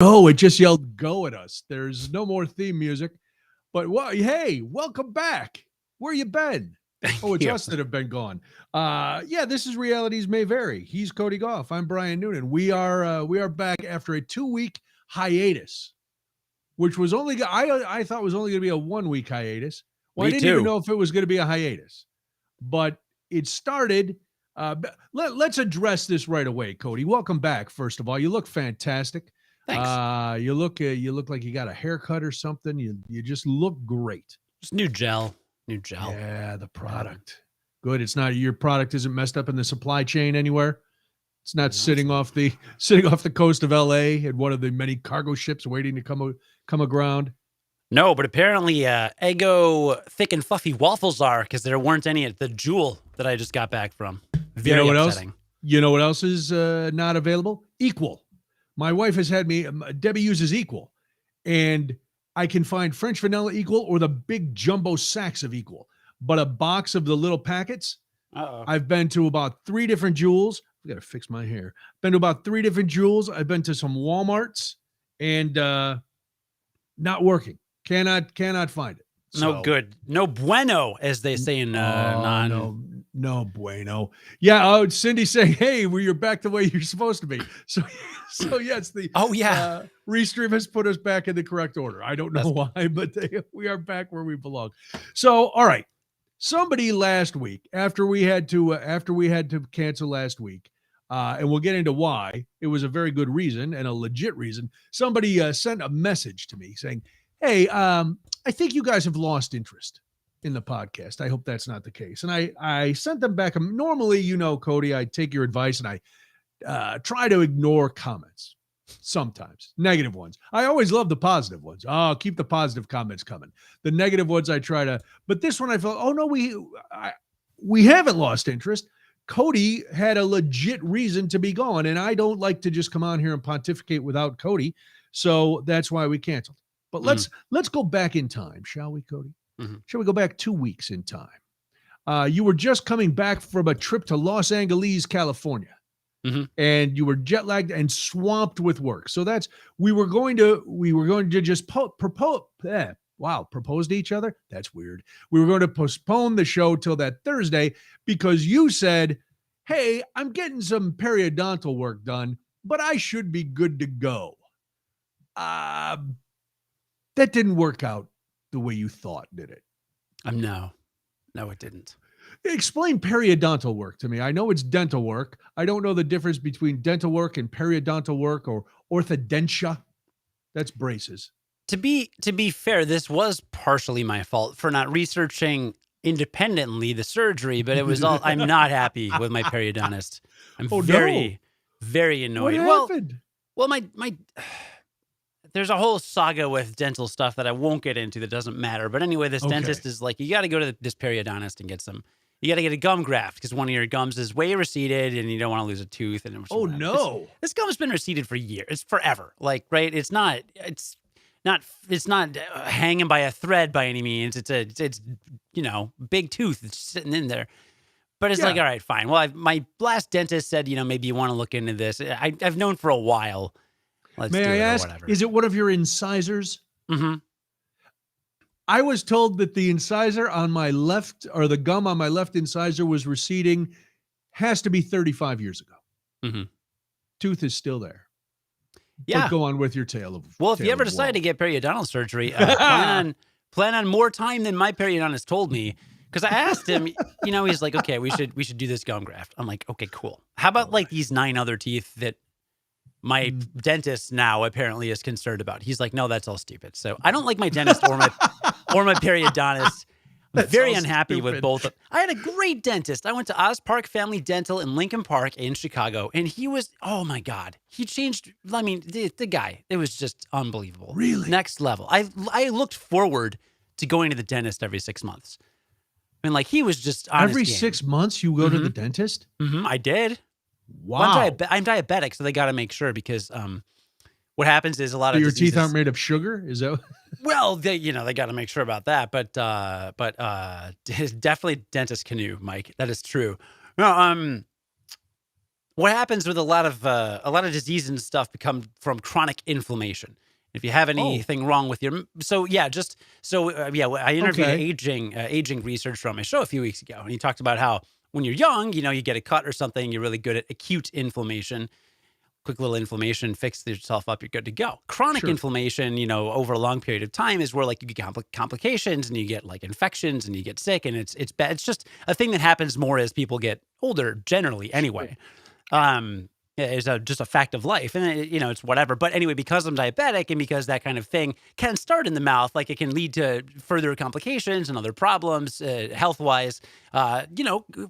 Oh, it just yelled "go" at us. There's no more theme music. But hey, welcome back. Where you been? Oh, it's Yeah. us that have been gone. Yeah, this is Realities May Vary. He's Cody Gough. I'm Brian Noonan. We are back after a 2-week hiatus, which was only I thought was only going to be a 1-week hiatus. Well, I Me didn't even too. know if it was going to be a hiatus, but it started. Let's address this right away, Cody. Welcome back. First of all, you look fantastic. Thanks. You look like you got a haircut or something. You just look great. Just new gel. New gel. Yeah, the product. Good. It's not your product isn't messed up in the supply chain anywhere. It's not sitting off the coast of LA at one of the many cargo ships waiting to come aground. No, but apparently Eggo thick and fluffy waffles are, because there weren't any at the Jewel that I just got back from. Very upsetting. You know what else is not available? Equal. My wife has had me. Debbie uses Equal, and I can find French vanilla Equal or the big jumbo sacks of Equal. But a box of the little packets. Uh-oh. I've been to about 3 different Jewels. I got to fix my hair. Been to about 3 different Jewels. I've been to some Walmarts, and not working. Cannot find it. No good. No bueno, as they say in no bueno. Yeah, Cindy saying, "Hey, you're back the way you're supposed to be." So yes, the Restream has put us back in the correct order. I don't know why, but we are back where we belong. So, all right, somebody last week after we had to cancel last week, and we'll get into why. It was a very good reason and a legit reason. Somebody sent a message to me saying, "Hey, I think you guys have lost interest in the podcast. I hope that's not the case." And I sent them back. Normally, Cody, I take your advice and I try to ignore comments. Sometimes negative ones. I always love the positive ones. Oh, keep the positive comments coming. The negative ones I try to. But this one I felt, oh no, we haven't lost interest. Cody had a legit reason to be gone, and I don't like to just come on here and pontificate without Cody. So that's why we canceled. But let's go back in time, shall we, Cody? Mm-hmm. Shall we go back 2 weeks in time? You were just coming back from a trip to Los Angeles, California, and you were jet lagged and swamped with work. So we were going to just propose. Propose to each other? That's weird. We were going to postpone the show till that Thursday because you said, "Hey, I'm getting some periodontal work done, but I should be good to go." That didn't work out the way you thought, did it? No, it didn't. Explain periodontal work to me. I know it's dental work. I don't know the difference between dental work and periodontal work or orthodontia. That's braces. To be fair, this was partially my fault for not researching independently the surgery, but it was all. I'm not happy with my periodontist. I'm very annoyed. What happened? Well, my there's a whole saga with dental stuff that I won't get into that doesn't matter. But anyway, this dentist is like, you got to go to this periodontist and you got to get a gum graft because one of your gums is way receded and you don't want to lose a tooth. And this gum's been receded for years. It's forever. Like, right. It's not hanging by a thread by any means. It's big tooth. It's sitting in there. But it's like, all right, fine. Well, my last dentist said, maybe you want to look into this. I've known for a while. May I ask, is it one of your incisors? Mm-hmm. I was told that the incisor on my left, or the gum on my left incisor was receding, has to be 35 years ago. Mm-hmm. Tooth is still there. Yeah. But go on with your tale. Well, if you ever decide to get periodontal surgery, plan on more time than my periodontist told me. Because I asked him, he's like, okay, we should do this gum graft. I'm like, okay, cool. How about like these 9 other teeth that my dentist now apparently is concerned about? He's like, no, that's all stupid. So I don't like my dentist or my periodontist. I'm very unhappy with both. I had a great dentist. I went to Oz Park Family Dental in Lincoln Park in Chicago, and he was, oh my God, he changed. I mean, the guy, it was just unbelievable. Really? Next level. I looked forward to going to the dentist every 6 months. I mean, like, he was just on every his game. 6 months you go to the dentist? Mm-hmm. I did. Wow. Well, I'm diabetic, so they got to make sure because what happens is a lot of your diseases, teeth aren't made of sugar. Is that? Well, they got to make sure about that. But definitely dentist canoe, Mike. That is true. No, what happens with a lot of disease and stuff become from chronic inflammation. If you have anything wrong with your, I interviewed aging researcher on my show a few weeks ago, and he talked about how when you're young, you get a cut or something, you're really good at acute inflammation. Quick little inflammation, fix yourself up, you're good to go. Chronic inflammation, over a long period of time is where like you get complications and you get like infections and you get sick, and it's bad. It's just a thing that happens more as people get older, generally anyway. It's just a fact of life, and it's whatever. But anyway, because I'm diabetic and because that kind of thing can start in the mouth, like it can lead to further complications and other problems, health-wise,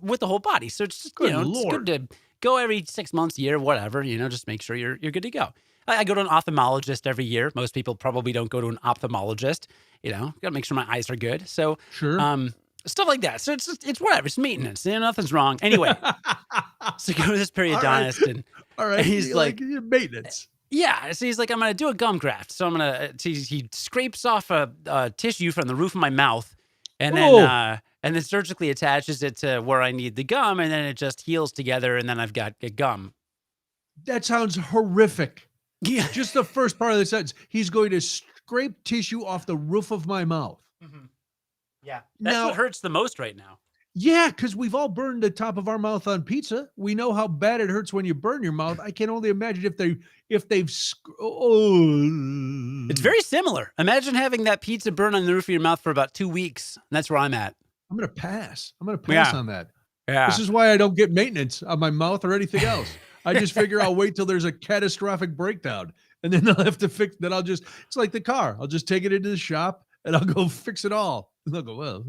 with the whole body. So it's just, it's good to go every 6 months, a year, whatever, just make sure you're good to go. I go to an ophthalmologist every year. Most people probably don't go to an ophthalmologist, got to make sure my eyes are good. So, stuff like that. So it's whatever. It's maintenance. Nothing's wrong. Anyway, so go to this periodontist and he's like maintenance. Yeah. So he's like, I'm going to do a gum graft. So he scrapes off a tissue from the roof of my mouth and then surgically attaches it to where I need the gum, and then it just heals together, and then I've got a gum. That sounds horrific. Yeah. Just the first part of the sentence. He's going to scrape tissue off the roof of my mouth. Mm-hmm. Yeah. That's what hurts the most right now. Yeah, because we've all burned the top of our mouth on pizza. We know how bad it hurts when you burn your mouth. I can only imagine if they've. It's very similar. Imagine having that pizza burn on the roof of your mouth for about 2 weeks. And that's where I'm at. I'm going to pass. I'm going to pass on that. Yeah. This is why I don't get maintenance on my mouth or anything else. I just figure I'll wait till there's a catastrophic breakdown, and then I'll have to fix. Then it's like the car. I'll just take it into the shop and I'll go fix it all. And they'll go, well,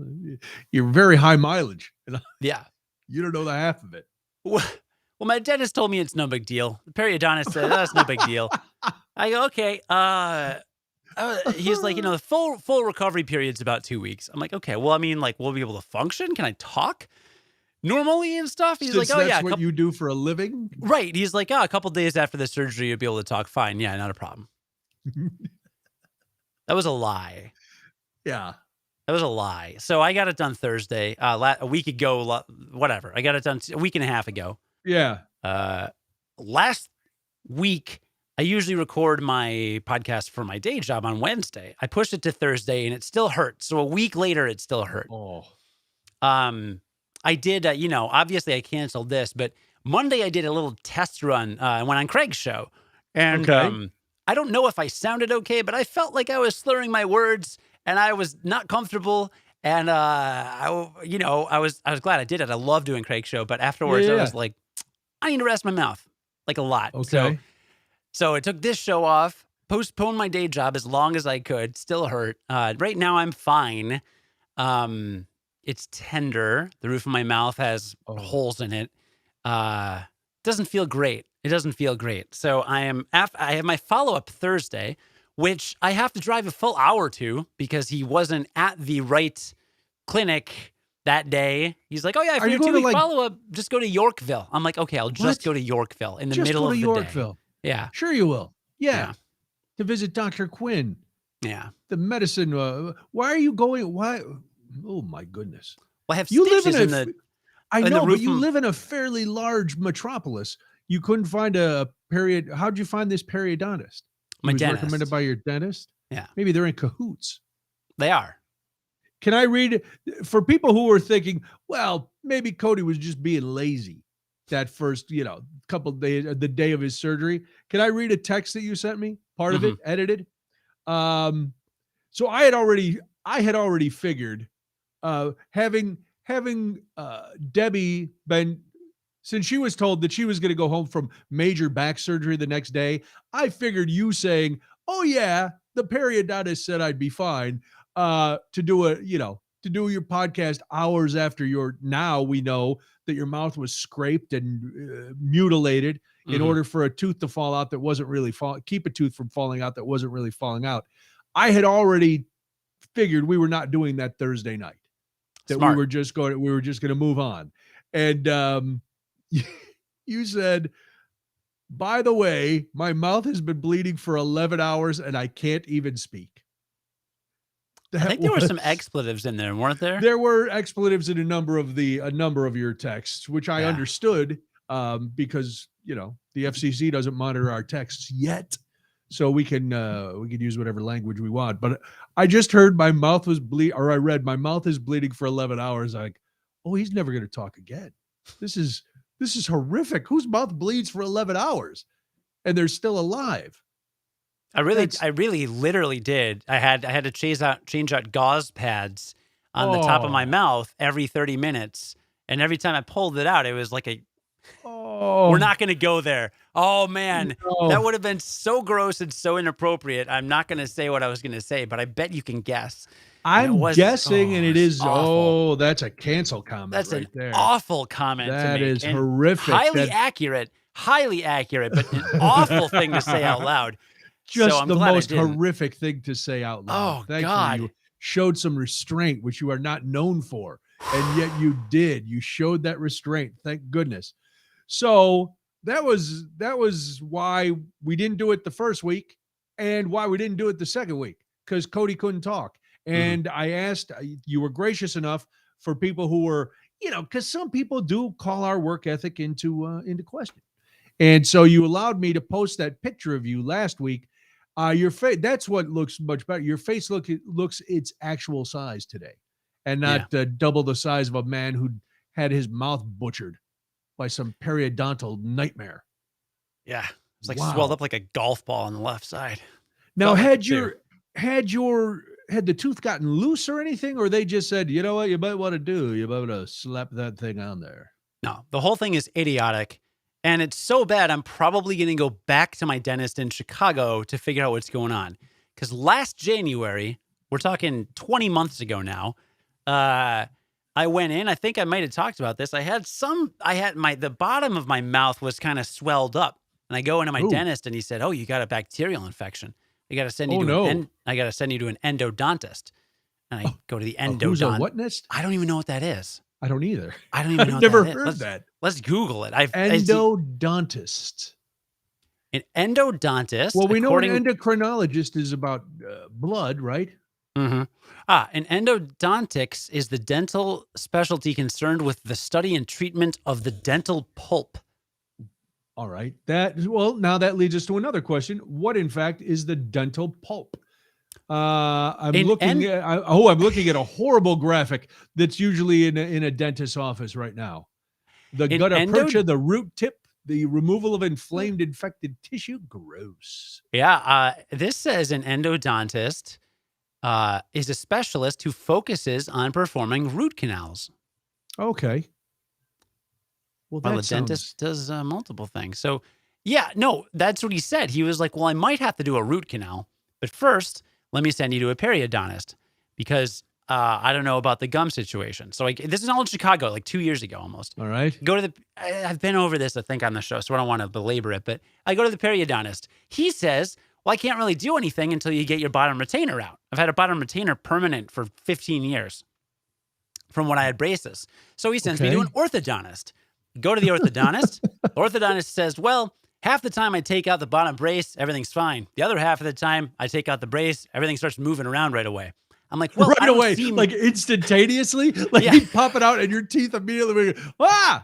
you're very high mileage. And you don't know the half of it. Well, my dentist told me it's no big deal. The periodontist said, that's no big deal. I go, okay. He's like, the full recovery period's about 2 weeks. I'm like, okay, well, I mean, like, we'll be able to function. Can I talk normally and stuff? He's like, oh, that's what you do for a living? Right. He's like, a couple days after the surgery, you'll be able to talk fine. Yeah, not a problem. That was a lie. Yeah. That was a lie. So I got it done Thursday, a week ago, whatever. I got it done a week and a half ago. Yeah. Last week, I usually record my podcast for my day job on Wednesday. I pushed it to Thursday and it still hurt. So a week later, it still hurt. Oh. I did, obviously I canceled this, but Monday I did a little test run. I went on Craig's show. And I don't know if I sounded okay, but I felt like I was slurring my words and I was not comfortable. And, I was glad I did it. I love doing Craig's show. But afterwards, I was like, I need to rest my mouth like a lot. Okay. So I took this show off, postponed my day job as long as I could, still hurt. Right now I'm fine. It's tender. The roof of my mouth has holes in it. Doesn't feel great. It doesn't feel great. So I have my follow-up Thursday, which I have to drive a full hour to because he wasn't at the right clinic that day. He's like, oh yeah, if you're 2 week follow-up, just go to Yorkville. I'm like, okay, I'll just go to Yorkville in the middle of the Yorkville. day. Yeah. Sure you will. Yeah. To visit Dr. Quinn. Yeah. The medicine. Why are you going? Why? Oh my goodness. Well, I have stitches in the I know, but you live in a fairly large metropolis. You couldn't find a period. How'd you find this periodontist? My dentist. Recommended by your dentist? Yeah. Maybe they're in cahoots. They are. Can I read it? For people who were thinking, well, maybe Cody was just being lazy that first, couple of days, the day of his surgery. Can I read a text that you sent me? Part of it, edited. So I had already figured, having Debbie been, since she was told that she was going to go home from major back surgery the next day, I figured you saying, oh yeah, the periodontist said I'd be fine, to do your podcast hours after now we know that your mouth was scraped and mutilated in order for a tooth to fall out that wasn't really keep a tooth from falling out that wasn't really falling out. I had already figured we were not doing that Thursday night. That Smart. we were just going to move on. And you said, by the way, my mouth has been bleeding for 11 hours and I can't even speak. I think there were some expletives in there, weren't there? There were expletives in a number of your texts, which I understood. because the FCC doesn't monitor our texts yet, so we can use whatever language we want. But I just heard my mouth was or I read my mouth is bleeding for 11 hours. Like, oh, he's never going to talk again. This is horrific. Whose mouth bleeds for 11 hours and they're still alive? I really literally did. I had to change out gauze pads on the top of my mouth every 30 minutes. And every time I pulled it out, it was like we're not going to go there. Oh man, that would have been so gross and so inappropriate. I'm not going to say what I was going to say, but I bet you can guess. I'm guessing, and it is awful. That's a cancel comment. That's right there. Awful comment. That to make. is horrific. Highly accurate, but an awful thing to say out loud. Just the most horrific thing to say out loud. Oh, Thankfully, God. You showed some restraint, which you are not known for. And yet you did. You showed that restraint. Thank goodness. So that was why we didn't do it the first week and why we didn't do it the second week, because Cody couldn't talk. And I asked, you were gracious enough for people who were, because some people do call our work ethic into question. And so you allowed me to post that picture of you last week. Your face, that's what looks much better. Your face looks its actual size today, and not double the size of a man who had his mouth butchered by some periodontal nightmare. Yeah. It's like swelled up like a golf ball on the left side. Now, had the tooth gotten loose or anything, or they just said, you know what you might want to do? You might want to slap that thing on there. No, the whole thing is idiotic. And it's so bad, I'm probably going to go back to my dentist in Chicago to figure out what's going on. Because last January, we're talking 20 months ago now, I went in. I think I might have talked about this. The bottom of my mouth was kind of swelled up. And I go into my dentist and he said, oh, you got a bacterial infection. I got to send you to an endodontist. And I go to the endodontist. Who's a whatness? I don't even know what that is. I don't either. I don't even know. I've never heard that. Let's Google it. Endodontist. An endodontist. Well, we know an endocrinologist is about blood, right? Mm-hmm. An endodontics is the dental specialty concerned with the study and treatment of the dental pulp. All right. Now that leads us to another question. What, in fact, is the dental pulp? I'm looking at a horrible graphic that's usually in a dentist's office right now. The gutta percha, the root tip, the removal of inflamed, infected tissue. Gross. Yeah. This says an endodontist is a specialist who focuses on performing root canals. Okay. Well, the dentist does multiple things. So, that's what he said. He was like, well, I might have to do a root canal, but first, let me send you to a periodontist because I don't know about the gum situation. So this is all in Chicago, like 2 years ago almost. All right. I've been over this, I think, on the show, so I don't want to belabor it, but I go to the periodontist. He says, well, I can't really do anything until you get your bottom retainer out. I've had a bottom retainer permanent for 15 years from when I had braces. So he sends me to an orthodontist. Go to the orthodontist. The orthodontist says, well, half the time I take out the bottom brace, everything's fine. The other half of the time I take out the brace, everything starts moving around right away. I'm like, well, right away, like instantaneously, like you pop it out and your teeth immediately,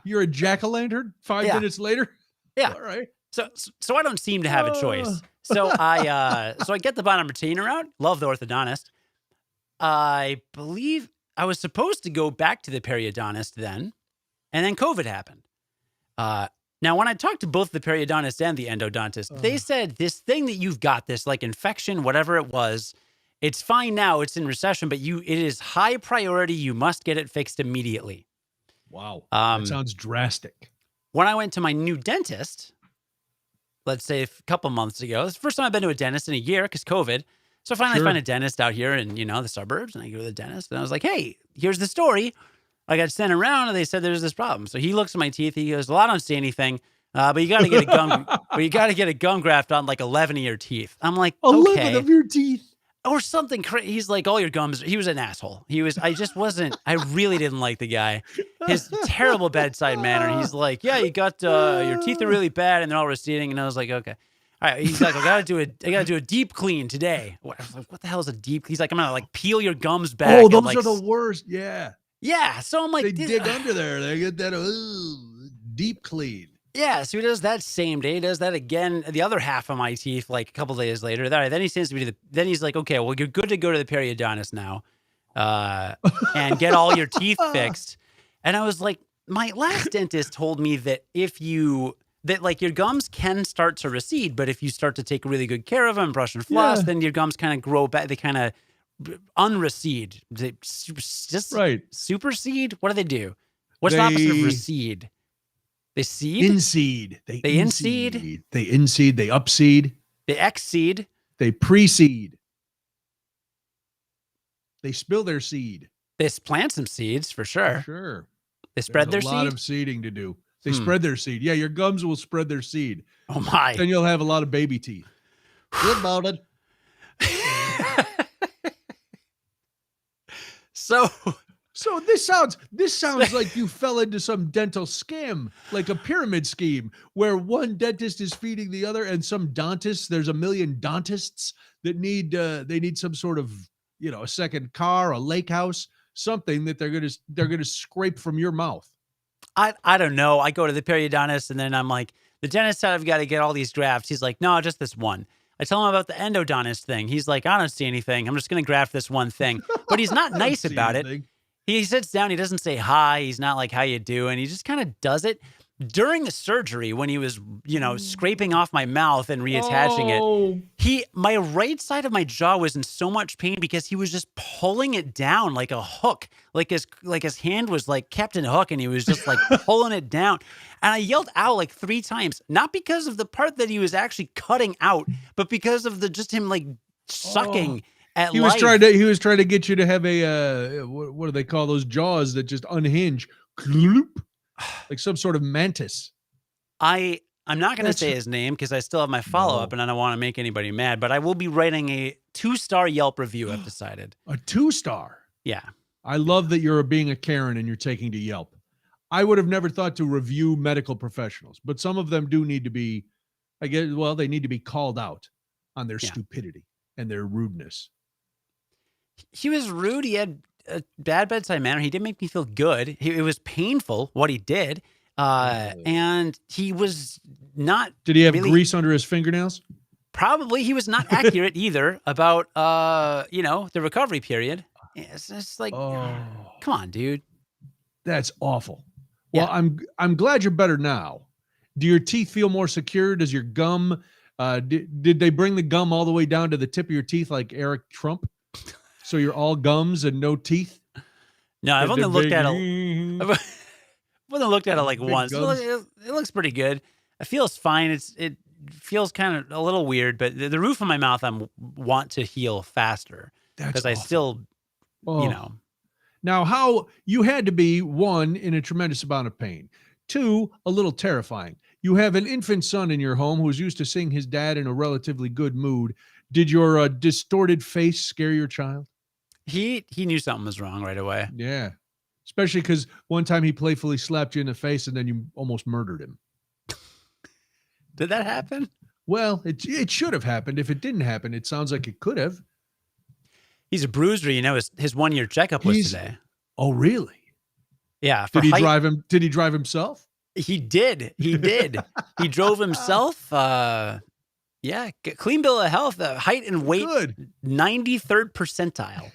you're a jack-o'-lantern 5 minutes later. Yeah. All right. So I don't seem to have a choice. So I get the bottom retainer out. Love the orthodontist. I believe I was supposed to go back to the periodontist then, and then COVID happened. Now, when I talked to both the periodontist and the endodontist, they said this thing that you've got, this like infection, whatever it was, it's fine now. It's in recession, but it is high priority. You must get it fixed immediately. Wow. That sounds drastic. When I went to my new dentist, let's say a couple months ago, it's the first time I've been to a dentist in a year because COVID. So finally I find a dentist out here in, the suburbs, and I go to the dentist and I was like, hey, here's the story. I got sent around and they said there's this problem. So he looks at my teeth. He goes, well, I don't see anything, but you got to get a gum graft on like 11 of your teeth. I'm like, 11 of your teeth. Or something crazy. He's like, all your gums. He was an asshole. I really didn't like the guy. His terrible bedside manner. He's like, yeah, you got, your teeth are really bad and they're all receding. And I was like, okay. All right. He's like, I gotta do a deep clean today. I was like, what the hell is a deep? He's like, I'm gonna like peel your gums back. Oh, those are the worst. Yeah. Yeah. So I'm like, they dig under there. They get that deep clean. Yeah, so he does that same day. He does that again, the other half of my teeth, like a couple days later. Then he sends me to then he's like, okay, well, you're good to go to the periodontist now, and get all your teeth fixed. And I was like, my last dentist told me that that like your gums can start to recede, but if you start to take really good care of them, brush and floss, then your gums kind of grow back. They kind of unrecede. They just supersede. What do they do? What's the opposite of recede? They seed? Inseed. They inseed. They inseed. They upseed. They exseed. They precede. They spill their seed. They plant some seeds for sure. Sure. They spread their seed. A lot of seeding to do. They spread their seed. Yeah, your gums will spread their seed. Oh my! Then you'll have a lot of baby teeth. Good morning. So this sounds like you fell into some dental scam, like a pyramid scheme where one dentist is feeding the other, and some dentists. There's a million dentists that need some sort of a second car, a lake house, something that they're gonna scrape from your mouth. I don't know. I go to the periodontist and then I'm like, the dentist said I've got to get all these grafts. He's like, no, just this one. I tell him about the endodontist thing. He's like, I don't see anything. I'm just going to graft this one thing. But he's not nice about it. He sits down. He doesn't say hi. He's not like, how you doing? He just kind of does it. During the surgery, when he was, scraping off my mouth and reattaching it, my right side of my jaw was in so much pain because he was just pulling it down like a hook, like his hand was like Captain Hook, and he was just like pulling it down. And I yelled out like 3 times, not because of the part that he was actually cutting out, but because of just him like sucking at life. He was trying to get you to have a what do they call those jaws that just unhinge? Like some sort of mantis. I'm not going to say his name because I still have my follow-up and I don't want to make anybody mad, but I will be writing a 2-star Yelp review, I've decided. A 2-star? Yeah. I love that you're being a Karen and you're taking to Yelp. I would have never thought to review medical professionals, but some of them do need to be, they need to be called out on their stupidity and their rudeness. He was rude. He had a bad bedside manner. He didn't make me feel good. It was painful what he did. And he was not. Did he have grease under his fingernails? Probably. He was not accurate either about, the recovery period. It's just like, come on, dude. That's awful. Well, I'm glad you're better now. Do your teeth feel more secure? Does your gum, did they bring the gum all the way down to the tip of your teeth like Eric Trump? So you're all gums and no teeth? No, I've only looked at it like once. It looks pretty good. It feels fine. It feels kind of a little weird, but the roof of my mouth I want to heal faster because I still, Now, how you had to be, 1, in a tremendous amount of pain. 2, a little terrifying. You have an infant son in your home who's used to seeing his dad in a relatively good mood. Did your distorted face scare your child? He knew something was wrong right away. Yeah. Especially because one time he playfully slapped you in the face and then you almost murdered him. Did that happen? Well, it should have happened. If it didn't happen, it sounds like it could have. He's a bruiser. His 1-year checkup was today. Oh, really? Yeah. Did he drive himself? He did. He drove himself. Clean bill of health, height and weight, good. 93rd percentile.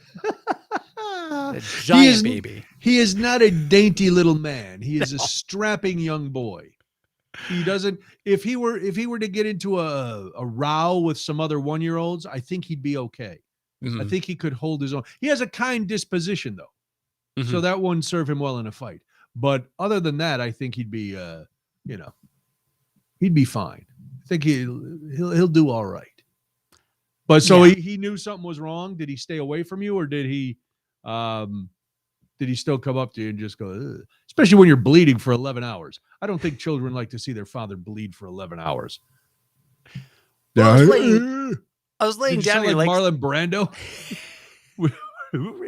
A giant baby. He is not a dainty little man. He is a strapping young boy. He doesn't. If he were to get into a row with some other 1-year-olds, I think he'd be okay. Mm-hmm. I think he could hold his own. He has a kind disposition, though, so that wouldn't serve him well in a fight. But other than that, I think he'd be, he'd be fine. I think he'll do all right. But so he knew something was wrong. Did he stay away from you, or did he still come up to you and just go? Ugh? Especially when you're bleeding for 11 hours. I don't think children like to see their father bleed for 11 hours. Well, I was laying down like Marlon Brando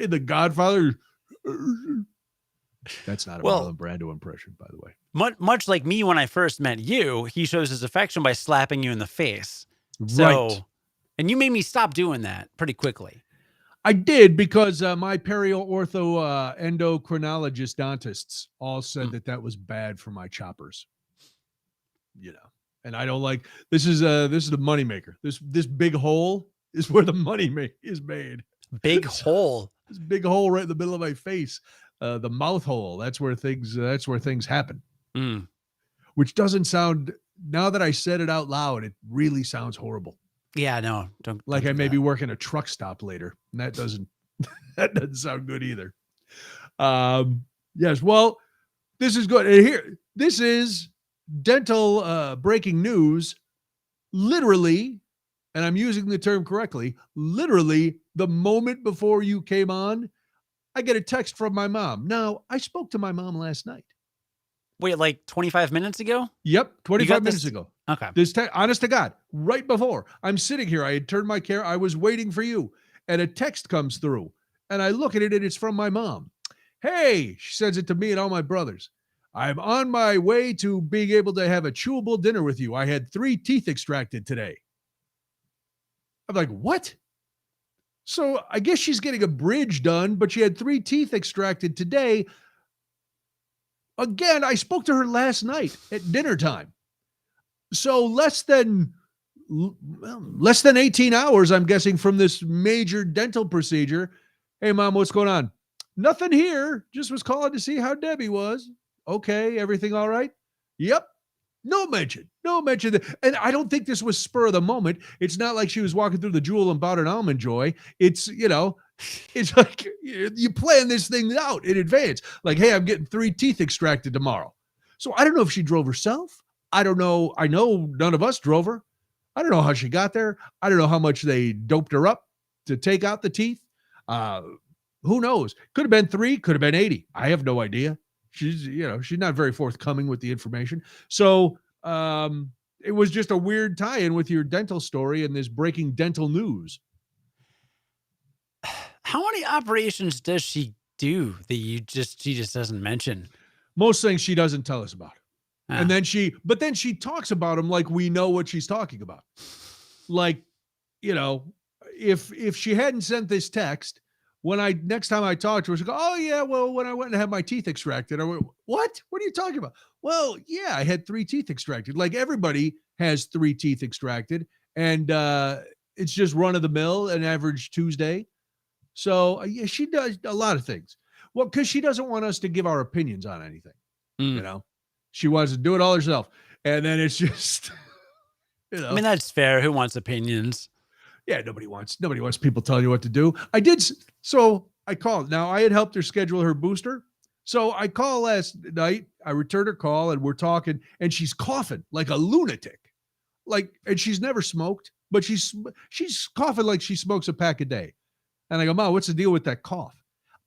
in The Godfather. That's not a Marlon Brando impression, by the way. Much like me when I first met you, he shows his affection by slapping you in the face. Right. And you made me stop doing that pretty quickly. I did, because my perio-ortho endocrinologist dentists all said that was bad for my choppers. and I don't like, this is the moneymaker. This big hole is where the money is made. Big hole. This big hole right in the middle of my face. The mouth hole. That's where things happen. Which doesn't sound, now that I said it out loud, it really sounds horrible. Yeah, no, don't like do I may that. be working a truck stop later. And that doesn't sound good either. Yes, well, this is good. And here, this is dental breaking news. Literally, and I'm using the term correctly, literally the moment before you came on, I get a text from my mom. Now, I spoke to my mom last night. Wait, like 25 minutes ago? Yep, 25 minutes ago. Okay. Honest to God, right before, I'm sitting here. I had turned my camera. I was waiting for you. And a text comes through. And I look at it, and it's from my mom. Hey, she sends it to me and all my brothers. I'm on my way to being able to have a chewable dinner with you. I had 3 teeth extracted today. I'm like, what? So I guess she's getting a bridge done, but she had 3 teeth extracted today. Again, I spoke to her last night at dinner time. So less than 18 hours, I'm guessing, from this major dental procedure. Hey, Mom, what's going on? Nothing here. Just was calling to see how Debbie was. Okay, everything all right? Yep. No mention. And I don't think this was spur of the moment. It's not like she was walking through the Jewel and bought an Almond Joy. It's, it's like you plan this thing out in advance. Like, hey, I'm getting 3 teeth extracted tomorrow. So I don't know if she drove herself. I don't know. I know none of us drove her. I don't know how she got there. I don't know how much they doped her up to take out the teeth. Who knows? Could have been 3, could have been 80. I have no idea. She's not very forthcoming with the information. So it was just a weird tie-in with your dental story and this breaking dental news. How many operations does she do that she just doesn't mention? Most things she doesn't tell us about. And then she talks about them like we know what she's talking about. Like, if she hadn't sent this text, next time I talked to her, she'd go, oh yeah, well, when I went and had my teeth extracted, I went, what? What are you talking about? Well, yeah, I had 3 teeth extracted. Like everybody has 3 teeth extracted, and it's just run of the mill, an average Tuesday. So yeah, she does a lot of things. Well, because she doesn't want us to give our opinions on anything. She wants to do it all herself. And then it's just, I mean, that's fair. Who wants opinions? Yeah, nobody wants people telling you what to do. So I called. Now, I had helped her schedule her booster. So I called last night. I returned her call, and we're talking, and she's coughing like a lunatic. And she's never smoked, but she's coughing like she smokes a pack a day. And I go, Mom, what's the deal with that cough?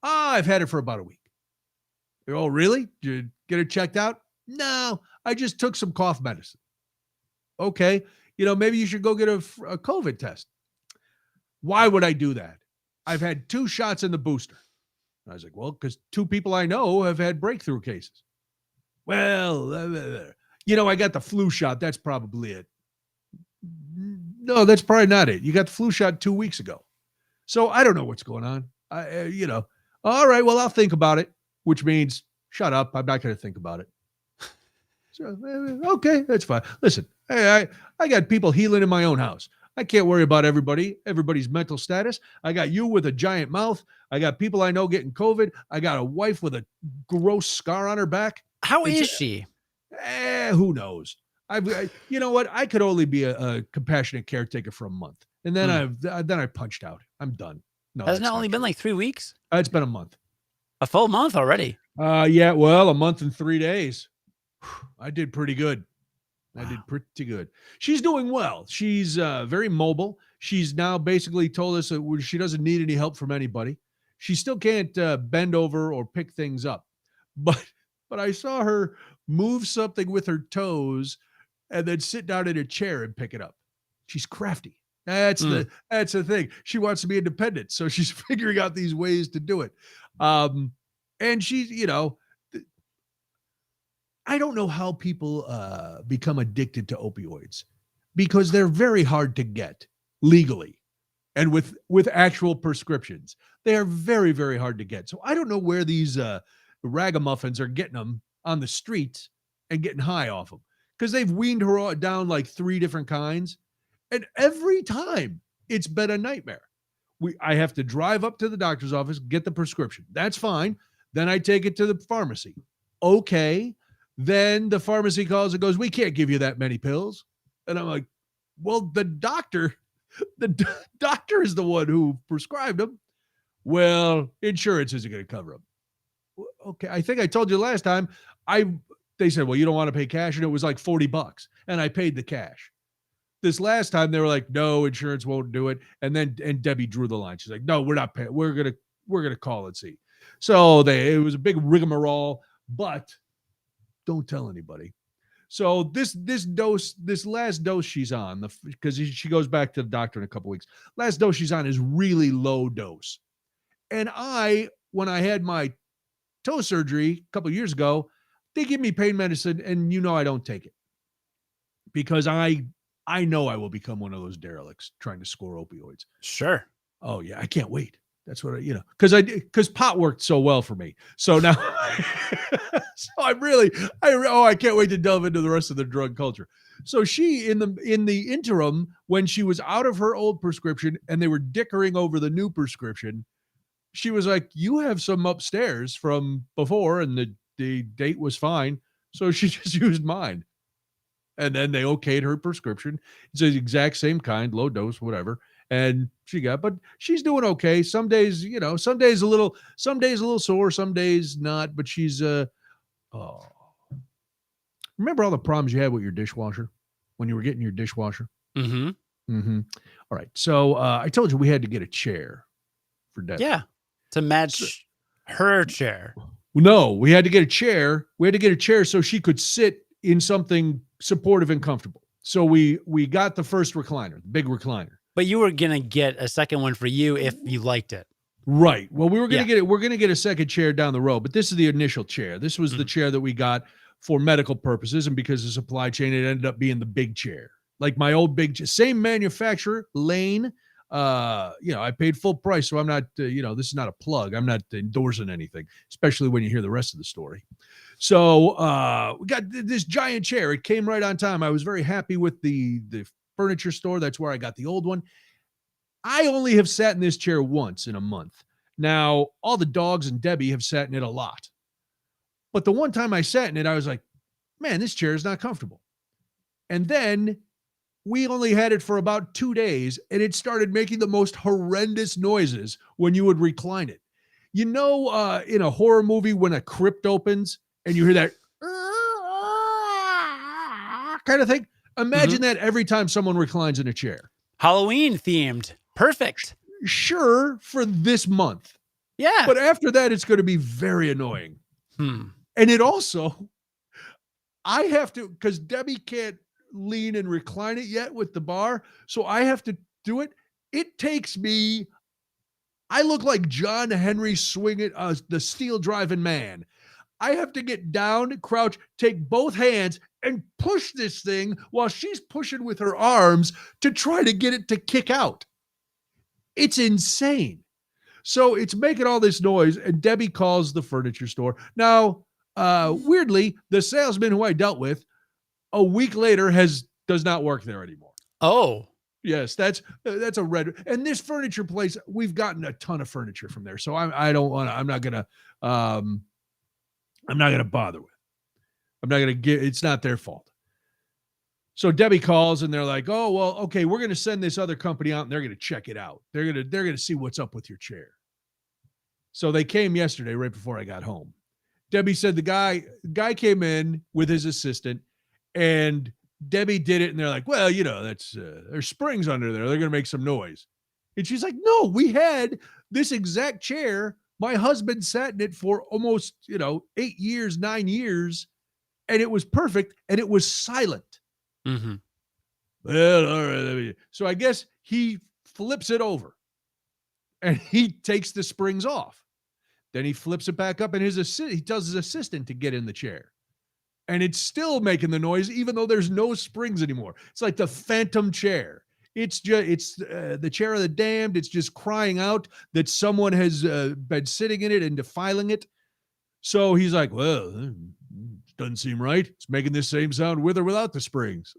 I've had it for about a week. Oh, really? Did you get her checked out? No, I just took some cough medicine. Okay. Maybe you should go get a COVID test. Why would I do that? I've had 2 shots in the booster. And I was like, well, because 2 people I know have had breakthrough cases. Well, I got the flu shot. That's probably it. No, that's probably not it. You got the flu shot 2 weeks ago. So I don't know what's going on. All right, well, I'll think about it, which means shut up. I'm not going to think about it. So, okay, that's fine. Listen, hey, I got people healing in my own house. I can't worry about everybody's mental status. I got you with a giant mouth. I got people I know getting COVID. I got a wife with a gross scar on her back. How is she? Who knows? You know what? I could only be a compassionate caretaker for a month. And then I punched out. I'm done. No, hasn't it only been like 3 weeks? It's been a month. A full month already? Yeah, well, a month and 3 days. I did pretty good. Wow. I did pretty good. She's doing well. She's very mobile. She's now basically told us that she doesn't need any help from anybody. She still can't bend over or pick things up. But I saw her move something with her toes and then sit down in a chair and pick it up. She's crafty. That's the thing. She wants to be independent, so she's figuring out these ways to do it. And she's, I don't know how people become addicted to opioids, because they're very hard to get legally and with actual prescriptions. They are very, very hard to get. So I don't know where these ragamuffins are getting them on the streets and getting high off them. because they've weaned her down like 3 different kinds. And every time it's been a nightmare. I have to drive up to the doctor's office, get the prescription. That's fine. Then I take it to the pharmacy. Okay. Then the pharmacy calls and goes, we can't give you that many pills. And I'm like, well, the doctor is the one who prescribed them. Well, insurance isn't going to cover them. Okay. I think I told you last time, they said, well, you don't want to pay cash. And it was like $40. And I paid the cash. This last time they were like, no, insurance won't do it. And Debbie drew the line. She's like, no, we're not paying. We're going to call and see. So it was a big rigmarole, but don't tell anybody. So this last dose she's on, because she goes back to the doctor in a couple weeks. Last dose she's on is really low dose. And when I had my toe surgery a couple years ago, they give me pain medicine, and I don't take it because I know I will become one of those derelicts trying to score opioids. Sure. Oh yeah, I can't wait. That's what because pot worked so well for me. So now, so I can't wait to delve into the rest of the drug culture. So she, in the interim, when she was out of her old prescription and they were dickering over the new prescription, she was like, you have some upstairs from before and the date was fine. So she just used mine. And then they okayed her prescription. It's the exact same kind, low dose, whatever. And but she's doing okay. Some days, some days a little sore, some days not, but she's, remember all the problems you had with your dishwasher when you were getting your dishwasher? Mm-hmm. Mm-hmm. All right. So I told you we had to get a chair for Debbie. Yeah. To match her chair. No, we had to get a chair. We had to get a chair so she could sit in something supportive and comfortable. So we got the first recliner, the big recliner. But you were going to get a second one for you if you liked it. Right. Well, we were going to get it. We're going to get a second chair down the road, but this is the initial chair. This was the chair that we got for medical purposes. And because of supply chain, it ended up being the big chair. Like my old same manufacturer, Lane. I paid full price. So I'm not, this is not a plug. I'm not endorsing anything, especially when you hear the rest of the story. So we got this giant chair. It came right on time. I was very happy with the furniture store. That's where I got the old one. I only have sat in this chair once in a month. Now, all the dogs and Debbie have sat in it a lot. But the one time I sat in it, I was like, man, this chair is not comfortable. And then we only had it for about 2 days, and it started making the most horrendous noises when you would recline it. In a horror movie, when a crypt opens and you hear that kind of thing, imagine that every time someone reclines in a chair. Halloween themed. Perfect. Sure, for this month. Yeah. But after that, it's going to be very annoying. And it also, I have to, because Debbie can't lean and recline it yet with the bar, so I have to do it. It takes me, I look like John Henry swinging the steel driving man. I have to get down, crouch, take both hands and push this thing while she's pushing with her arms to try to get it to kick out. It's insane. So it's making all this noise, and Debbie calls the furniture store. Now, weirdly, the salesman who I dealt with a week later does not work there anymore. Oh. Yes, that's a red. And this furniture place, we've gotten a ton of furniture from there. So I'm not going to bother with. I'm not going to get, it's not their fault. So Debbie calls and they're like, oh, well, okay, we're going to send this other company out and they're going to check it out. They're going to see what's up with your chair. So they came yesterday right before I got home. Debbie said the guy came in with his assistant and Debbie did it. And they're like, well, that's, there's springs under there. They're going to make some noise. And she's like, no, we had this exact chair. My husband sat in it for almost, 8 years, 9 years, and it was perfect. And it was silent. Mm-hmm. Well, all right. So I guess he flips it over and he takes the springs off. Then he flips it back up and he tells his assistant to get in the chair. And it's still making the noise, even though there's no springs anymore. It's like the phantom chair. It's the chair of the damned. It's just crying out that someone has been sitting in it and defiling it. So he's like, well, doesn't seem right. It's making this same sound with or without the springs.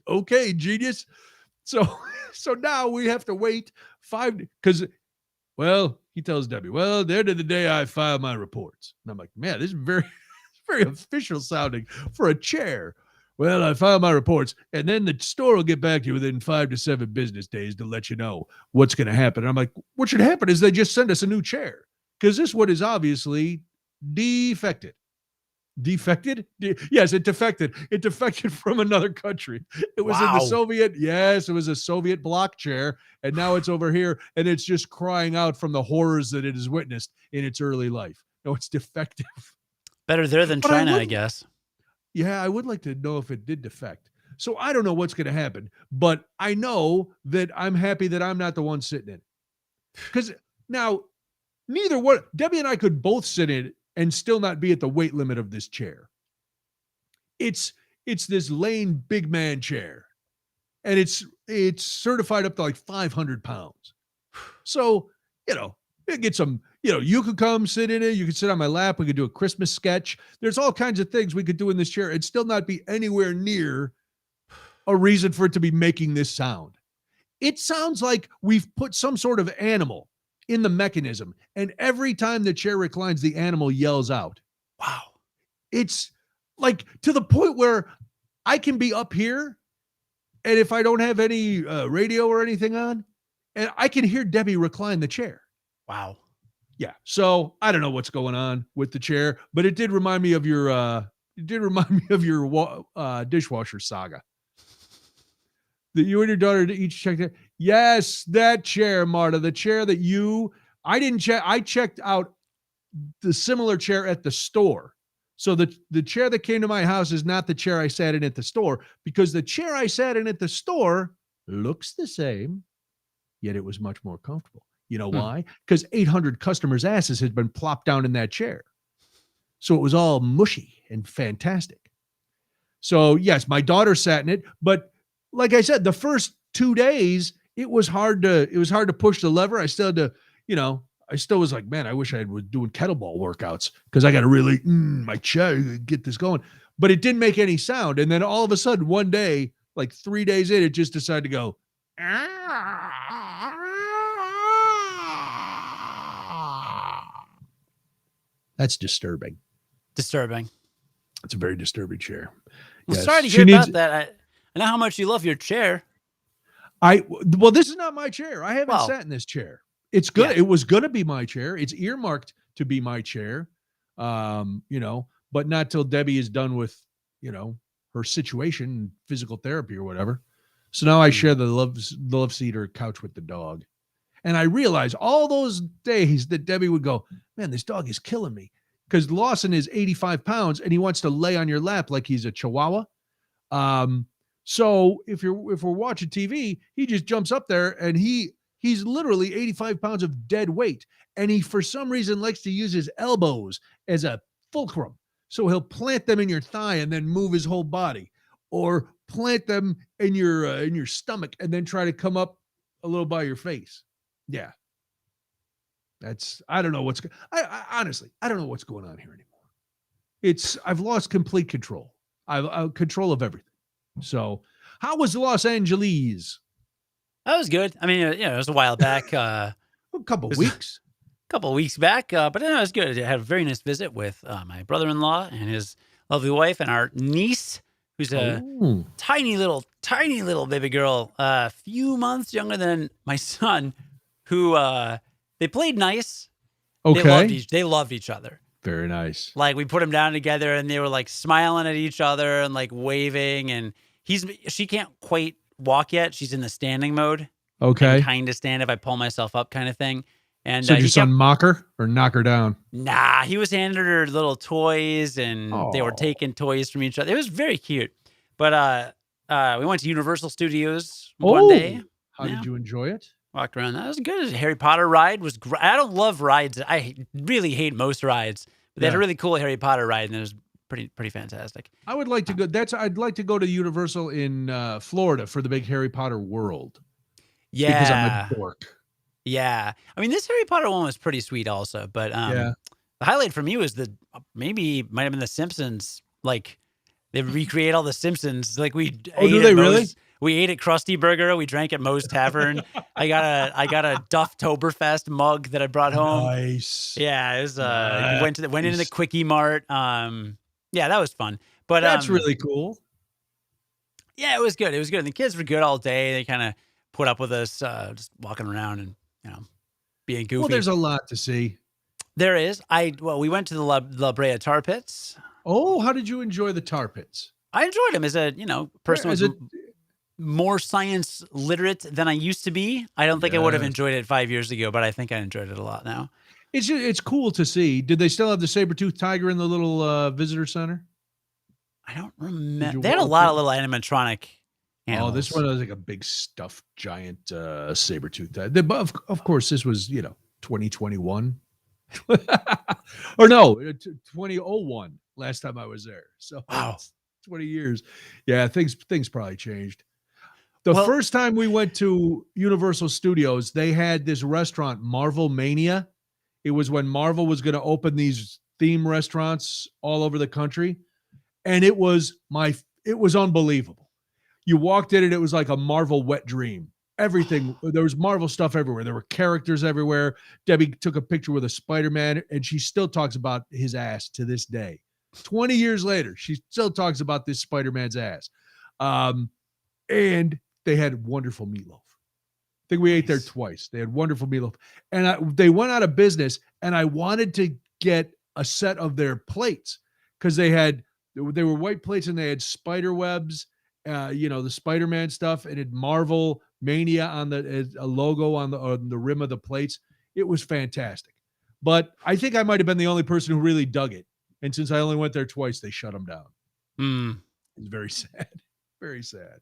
Okay, genius. So now we have to wait because, well, he tells Debbie, well, at the end of the day, I file my reports. And I'm like, man, this is very, very official sounding for a chair. Well, I file my reports, and then the store will get back to you within 5 to 7 business days to let you know what's going to happen. And I'm like, what should happen is they just send us a new chair, because this one is obviously defected. Defected? Yes, it defected. It defected from another country. It was in the Soviet. Yes, it was a Soviet block chair, and now it's over here, and it's just crying out from the horrors that it has witnessed in its early life. No, it's defective. Better there than China, I guess. Yeah, I would like to know if it did defect. So I don't know what's going to happen, but I know that I'm happy that I'm not the one sitting in it. Because now, Debbie and I could both sit in it and still not be at the weight limit of this chair. It's this Lane big man chair, and it's certified up to like 500 pounds. So, it gets some, you could come sit in it. You could sit on my lap. We could do a Christmas sketch. There's all kinds of things we could do in this chair and still not be anywhere near a reason for it to be making this sound. It sounds like we've put some sort of animal in the mechanism, and every time the chair reclines, the animal yells out. Wow. It's like to the point where I can be up here, and if I don't have any radio or anything on, and I can hear Debbie recline the chair. Wow. Yeah. So I don't know what's going on with the chair, but it did remind me of your dishwasher saga. That you and your daughter each checked it. Yes, that chair, Marta, the chair that I didn't check. I checked out the similar chair at the store. So the chair that came to my house is not the chair I sat in at the store, because the chair I sat in at the store looks the same, yet it was much more comfortable. You know why? Because 800 customers' asses had been plopped down in that chair. So it was all mushy and fantastic. So yes, my daughter sat in it, but like I said, the first 2 days, it was hard to push the lever. I still had to, I still was like, man, I wish I was doing kettlebell workouts, because I got to really, my chest, get this going. But it didn't make any sound. And then all of a sudden, one day, like 3 days in, it just decided to go. That's disturbing. Disturbing. It's a very disturbing chair. Well, sorry to hear about that. I know how much you love your chair. Well, this is not my chair. I haven't sat in this chair. It's good. Yeah. It was going to be my chair. It's earmarked to be my chair. But not till Debbie is done with, her situation, physical therapy or whatever. So now I share the love seat or couch with the dog. And I realize all those days that Debbie would go, man, this dog is killing me. Because Lawson is 85 pounds and he wants to lay on your lap like he's a Chihuahua. So if we're watching TV, he just jumps up there and he's literally 85 pounds of dead weight. And he, for some reason, likes to use his elbows as a fulcrum. So he'll plant them in your thigh and then move his whole body, or plant them in your stomach and then try to come up a little by your face. Yeah. I don't know honestly, I don't know what's going on here anymore. I've lost complete control. I've control of everything. So how was Los Angeles? That was good. I mean, it was a while back. A couple weeks. Couple of weeks back, but it was good. I had a very nice visit with my brother-in-law and his lovely wife and our niece, who's a tiny little baby girl, a few months younger than my son, who they played nice. Okay. They loved each other. Very nice. Like, we put them down together and they were like smiling at each other and like waving, and she can't quite walk yet. She's in the standing mode. Okay. Kind of stand if I pull myself up kind of thing. And so did your son mock her or knock her down? Nah, he was handing her little toys, and they were taking toys from each other. It was very cute. But we went to Universal Studios one day. How did you enjoy it? Walked around. That was good. Harry Potter ride was great. I don't love rides. I really hate most rides. But they had a really cool Harry Potter ride, and it was pretty fantastic. I would like to go. I'd like to go to Universal in Florida for the big Harry Potter World. Yeah, because I'm a dork. Yeah, I mean, this Harry Potter one was pretty sweet, also. But The highlight for me was maybe might have been the Simpsons. Like they recreate all the Simpsons. Like we Oh, do they really? We ate at Krusty Burger. We drank at Moe's Tavern. I got a Dufftoberfest mug that I brought home. Nice. Yeah, it was. Went into the Quickie Mart. Yeah, that was fun. But that's really cool. Yeah, it was good. It was good. And the kids were good all day. They kind of put up with us, just walking around and being goofy. Well, there's a lot to see. There is. We went to the La Brea Tar Pits. Oh, how did you enjoy the tar pits? I enjoyed them as a person who's more science literate than I used to be. I don't think I would have enjoyed it 5 years ago, but I think I enjoyed it a lot now. It's cool to see. Did they still have the saber-toothed tiger in the little visitor center? I don't remember. They had a lot of little animatronic animals. Oh, this one was like a big stuffed giant saber-toothed tiger. Of course, this was 2021. Or no, 2001 last time I was there. So wow, 20 years. Yeah, things probably changed. The first time we went to Universal Studios, they had this restaurant, Marvel Mania. It was when Marvel was going to open these theme restaurants all over the country, and it was unbelievable. You walked in and it was like a Marvel wet dream. Everything, there was Marvel stuff everywhere. There were characters everywhere. Debbie took a picture with a Spider-Man, and she still talks about his ass to this day. 20 years later, she still talks about this Spider-Man's ass. And they had wonderful meatloaf. I think we ate there twice. They had wonderful meatloaf. And they went out of business, and I wanted to get a set of their plates because they were white plates, and they had spider webs, the Spider-Man stuff, and it had Marvel Mania on a logo on the rim of the plates. It was fantastic. But I think I might have been the only person who really dug it. And since I only went there twice, they shut them down. It's very sad. Very sad.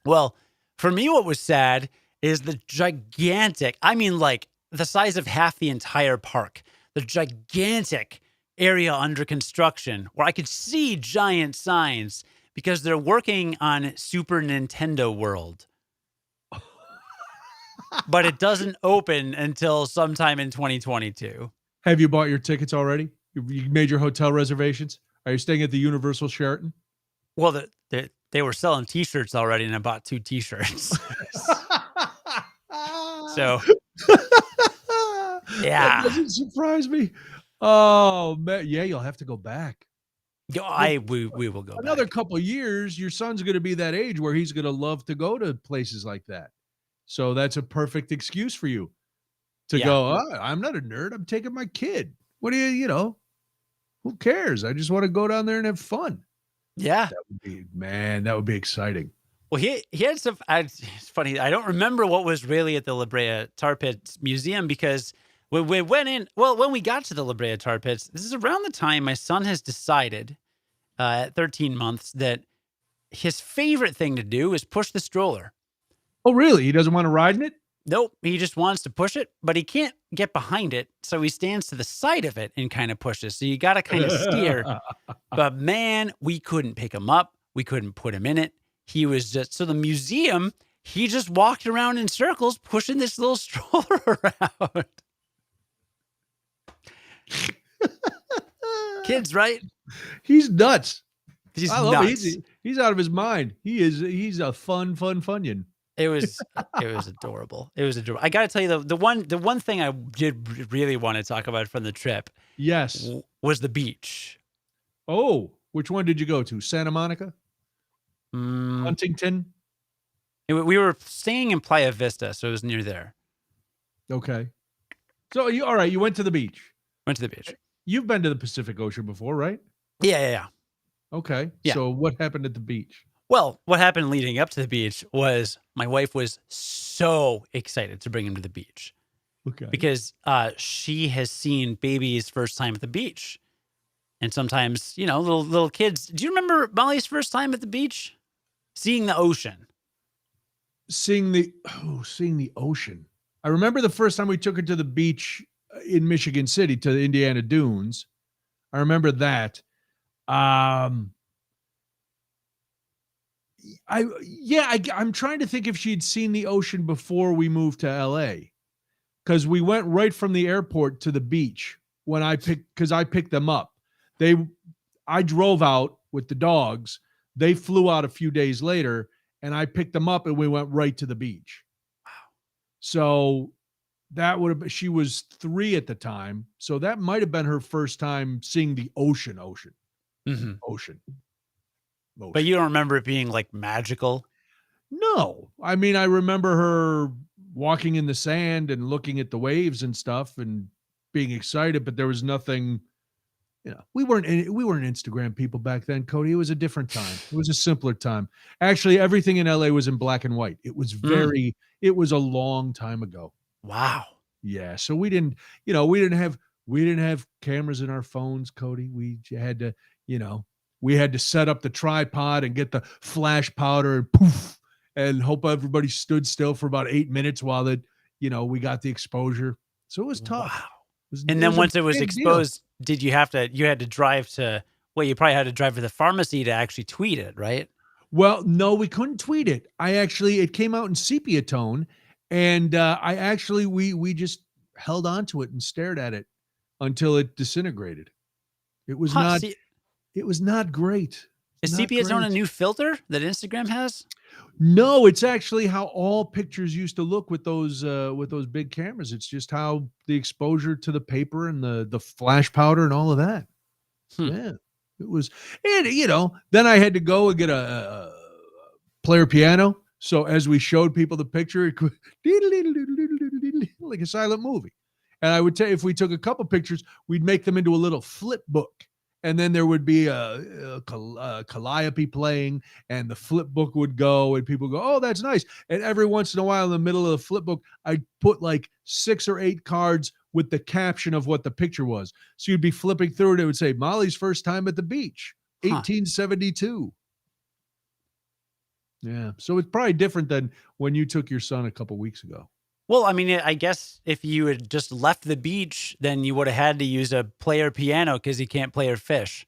Well, for me, what was sad is the gigantic, like the size of half the entire park, the gigantic area under construction where I could see giant signs because they're working on Super Nintendo World. But it doesn't open until sometime in 2022. Have you bought your tickets already? You made your hotel reservations? Are you staying at the Universal Sheraton? Well, they were selling T-shirts already, and I bought 2 T-shirts. So, yeah. That doesn't surprise me. Oh, man. Yeah, you'll have to go back. We will go another back. Couple years. Your son's going to be that age where he's going to love to go to places like that. So that's a perfect excuse for you to go, I'm not a nerd. I'm taking my kid. What do who cares? I just want to go down there and have fun. Yeah. That would be exciting. Well, he had some, it's funny. I don't remember what was really at the La Brea Tar Pits Museum because when we went in, when we got to the La Brea Tar Pits, this is around the time my son has decided at 13 months that his favorite thing to do is push the stroller. Oh, really? He doesn't want to ride in it? Nope. He just wants to push it, but he can't get behind it. So he stands to the side of it and kind of pushes. So you got to kind of steer. But man, we couldn't pick him up. We couldn't put him in it. He was so the museum, he just walked around in circles pushing this little stroller around. Kids, right? He's nuts. He's nuts. He's out of his mind. He's a fun Funyun. It was adorable. It was adorable. I got to tell you, the one thing I did really want to talk about from the trip, yes, was the beach. Oh, which one did you go to? Santa Monica, Huntington. We were staying in Playa Vista, so it was near there. Okay, so all right? You went to the beach. Went to the beach. You've been to the Pacific Ocean before, right? Yeah. Okay. Yeah. So what happened at the beach? Well, what happened leading up to the beach was my wife was so excited to bring him to the beach. Okay. Because she has seen babies first time at the beach. And sometimes, little kids. Do you remember Molly's first time at the beach? Seeing the ocean. Seeing the ocean. I remember the first time we took her to the beach in Michigan City to the Indiana Dunes. I remember that. I'm trying to think if she'd seen the ocean before we moved to LA, because we went right from the airport to the beach when I picked them up. I drove out with the dogs. They flew out a few days later, and I picked them up, and we went right to the beach. Wow. So that would have been, she was 3 at the time. So that might have been her first time seeing the ocean. Mm-hmm. Ocean. But you don't remember it being like magical? No. I mean, I remember her walking in the sand and looking at the waves and stuff and being excited, but there was nothing, we weren't Instagram people back then, Cody. It was a different time. It was a simpler time. Actually, everything in LA was in black and white. It was it was a long time ago. Wow. Yeah. So we didn't have cameras in our phones, Cody. We had to, we had to set up the tripod and get the flash powder and poof, and hope everybody stood still for about 8 minutes while we got the exposure. So it was tough. Wow. And then once it was exposed, did you had to drive to, you probably had to drive to the pharmacy to actually tweet it, right? Well, no, we couldn't tweet it. It came out in sepia tone, and we just held on to it and stared at it until it disintegrated. It was not great. Is sepia tone a new filter that Instagram has? No, it's actually how all pictures used to look with those big cameras. It's just how the exposure to the paper and the flash powder and all of that. Yeah, it was. And then I had to go and get a player piano. So as we showed people the picture, it could like a silent movie. And I would tell you, if we took a couple pictures, we'd make them into a little flip book. And then there would be a calliope playing, and the flip book would go, and people go, "Oh, that's nice." And every once in a while, in the middle of the flip book, I'd put like 6 or 8 cards with the caption of what the picture was. So you'd be flipping through it. It would say, "Molly's first time at the beach, 1872." Yeah. So it's probably different than when you took your son a couple weeks ago. Well, I mean, I guess if you had just left the beach, then you would have had to use a player piano because you can't play or fish.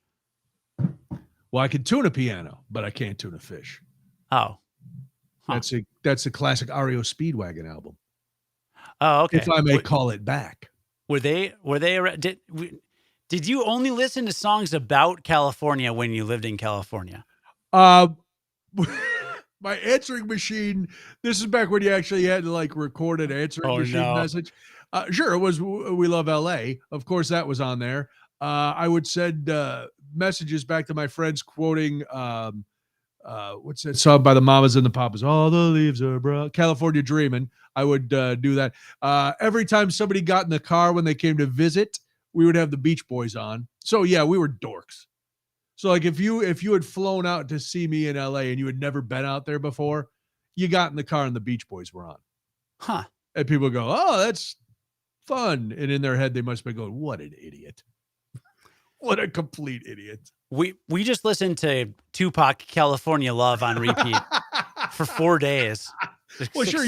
Well, I can tune a piano, but I can't tune a fish. Oh. That's a classic REO Speedwagon album. Oh, okay. If I may call it back. Did you only listen to songs about California when you lived in California? My answering machine, this is back when you actually had to like record an answering machine message. Sure, it was We Love LA. Of course, that was on there. I would send messages back to my friends quoting, what's that song by the Mamas and the Papas? All the leaves are brown. California Dreamin'. I would do that. Every time somebody got in the car when they came to visit, we would have the Beach Boys on. So yeah, we were dorks. So like if you had flown out to see me in LA and you had never been out there before, you got in the car and the Beach Boys were on. Huh. And people go, "Oh, that's fun." And in their head, they must be going, "What an idiot." What a complete idiot. We just listened to Tupac California Love on repeat for 4 days. Well, sure,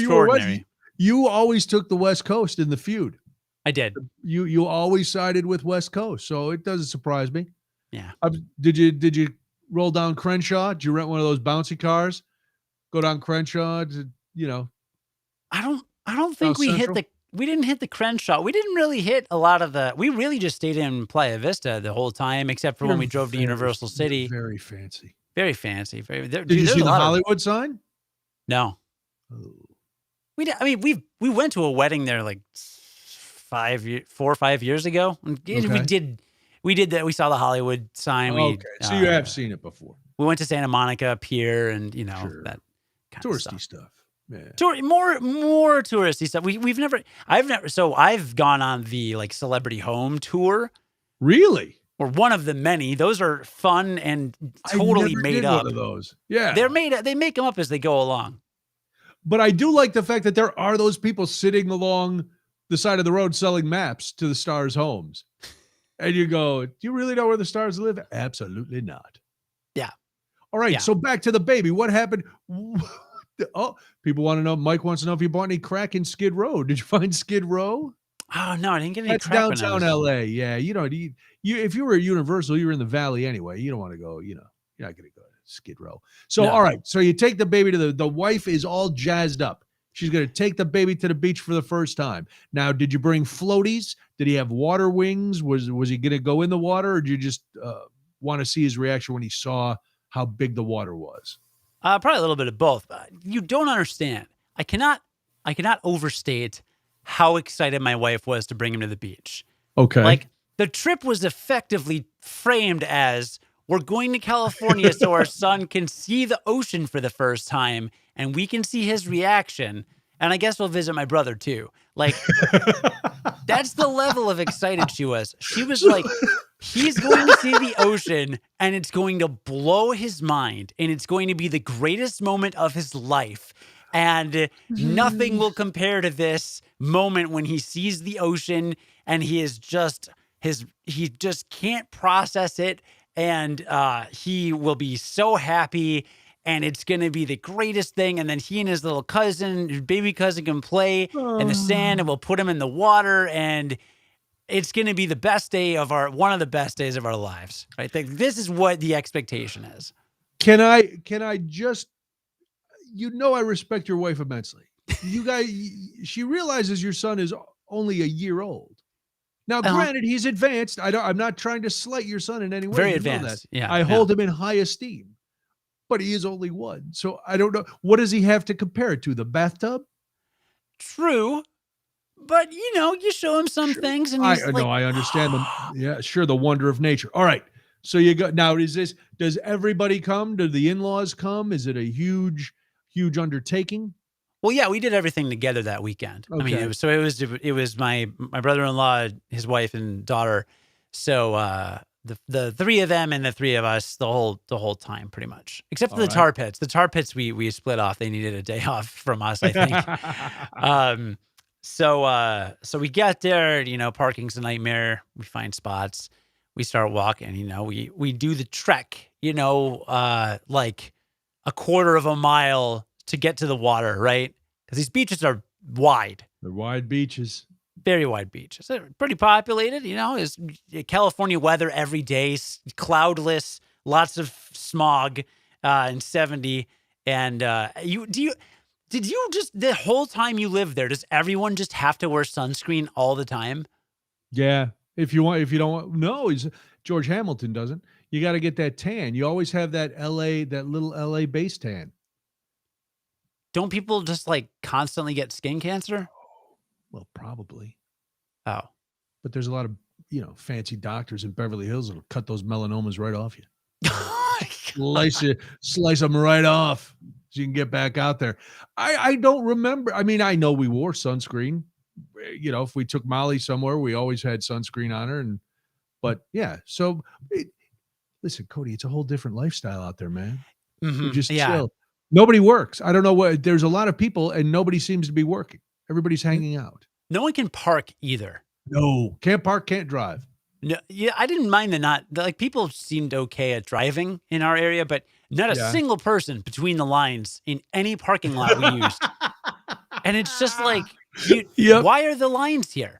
you always took the West Coast in the feud. I did. You always sided with West Coast, so it doesn't surprise me. Yeah. Did you roll down Crenshaw? Did you rent one of those bouncy cars? Go down Crenshaw I don't think we didn't hit the Crenshaw. We didn't really hit a lot of we really just stayed in Playa Vista the whole time, except for when we drove to Universal City. Very fancy. Very fancy. Did you see the Hollywood sign? No. Oh. We went to a wedding there like 4 or 5 years ago. Okay. We did that. We saw the Hollywood sign. Okay, so you have seen it before. We went to Santa Monica Pier and, sure. That kind touristy of stuff. Yeah. More touristy stuff. I've gone on the like celebrity home tour. Really? Or one of the many. Those are fun and totally made up. One of those. Yeah. They make them up as they go along. But I do like the fact that there are those people sitting along the side of the road selling maps to the stars' homes. And you go, "Do you really know where the stars live?" Absolutely not. Yeah. All right. Yeah. So back to the baby. What happened? Oh, people want to know. Mike wants to know if you bought any crack in Skid Row. Did you find Skid Row? Oh, no, I didn't get any That's crack. That's downtown LA. Yeah. If you were at Universal, you were in the Valley anyway. You don't want to go, you're not going to go to Skid Row. So, All right. So you take the baby to the wife is all jazzed up. She's going to take the baby to the beach for the first time. Now, did you bring floaties? Did he have water wings? Was he going to go in the water, or did you just want to see his reaction when he saw how big the water was? Probably a little bit of both. But you don't understand. I cannot overstate how excited my wife was to bring him to the beach. Okay. Like, the trip was effectively framed as, we're going to California so our son can see the ocean for the first time and we can see his reaction. And I guess we'll visit my brother too. Like, that's the level of excited she was. She was like, he's going to see the ocean and it's going to blow his mind and it's going to be the greatest moment of his life. And nothing will compare to this moment when he sees the ocean and he just can't process it. And he will be so happy and it's going to be the greatest thing. And then he and his little cousin, his baby cousin, can play in the sand and we'll put him in the water. And it's going to be the best day of one of the best days of our lives. I think this is what the expectation is. Can I just, I respect your wife immensely. You guys, she realizes your son is only a year old. Now, granted, he's advanced. I'm not trying to slight your son in any way. Very advanced. Yeah. I hold him in high esteem, but he is only one. So I don't know. What does he have to compare it to? The bathtub? True. But, you show him some things and he's I understand them. Yeah, sure. The wonder of nature. All right. So you go now. Does everybody come? Do the in-laws come? Is it a huge undertaking? Well, yeah, we did everything together that weekend. Okay. I mean, it was my brother-in-law, his wife and daughter. So the three of them and the three of us the whole time, pretty much, except for the tar pits. The tar pits we split off. They needed a day off from us, I think. So we get there. Parking's a nightmare. We find spots. We start walking. We do the trek. Like a quarter of a mile to get to the water, right? Because these beaches are wide. They're wide beaches. Very wide beaches. They're pretty populated, is California weather every day, cloudless, lots of smog, and 70. And did you just, the whole time you live there, does everyone just have to wear sunscreen all the time? Yeah. If you don't want, no, George Hamilton doesn't. You got to get that tan. You always have that little LA base tan. Don't people just constantly get skin cancer? Well, probably. Oh. But there's a lot of, fancy doctors in Beverly Hills that'll cut those melanomas right off you. Slice them right off so you can get back out there. I don't remember. I mean, I know we wore sunscreen. If we took Molly somewhere, we always had sunscreen on her. But yeah, so listen, Cody, it's a whole different lifestyle out there, man. Mm-hmm. You just chill. Nobody works. I don't know what. There's a lot of people, and nobody seems to be working. Everybody's hanging out. No one can park either. No, can't park, can't drive. No, yeah, I didn't mind people seemed okay at driving in our area, but not a single person between the lines in any parking lot we used. And it's just why are the lines here?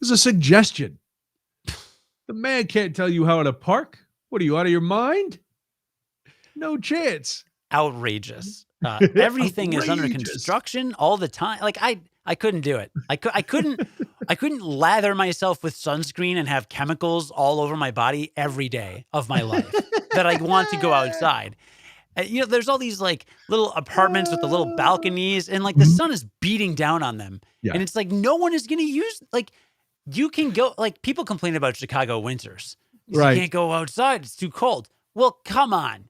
It's a suggestion. The man can't tell you how to park. What are you, out of your mind? No chance. Outrageous. Everything is under construction all the time. I couldn't do it. I couldn't lather myself with sunscreen and have chemicals all over my body every day of my life that I want to go outside. There's all these little apartments with the little balconies and the sun is beating down on them. Yeah. And it's no one is going to use, you can go, people complain about Chicago winters. Right. You can't go outside. It's too cold. Well, come on.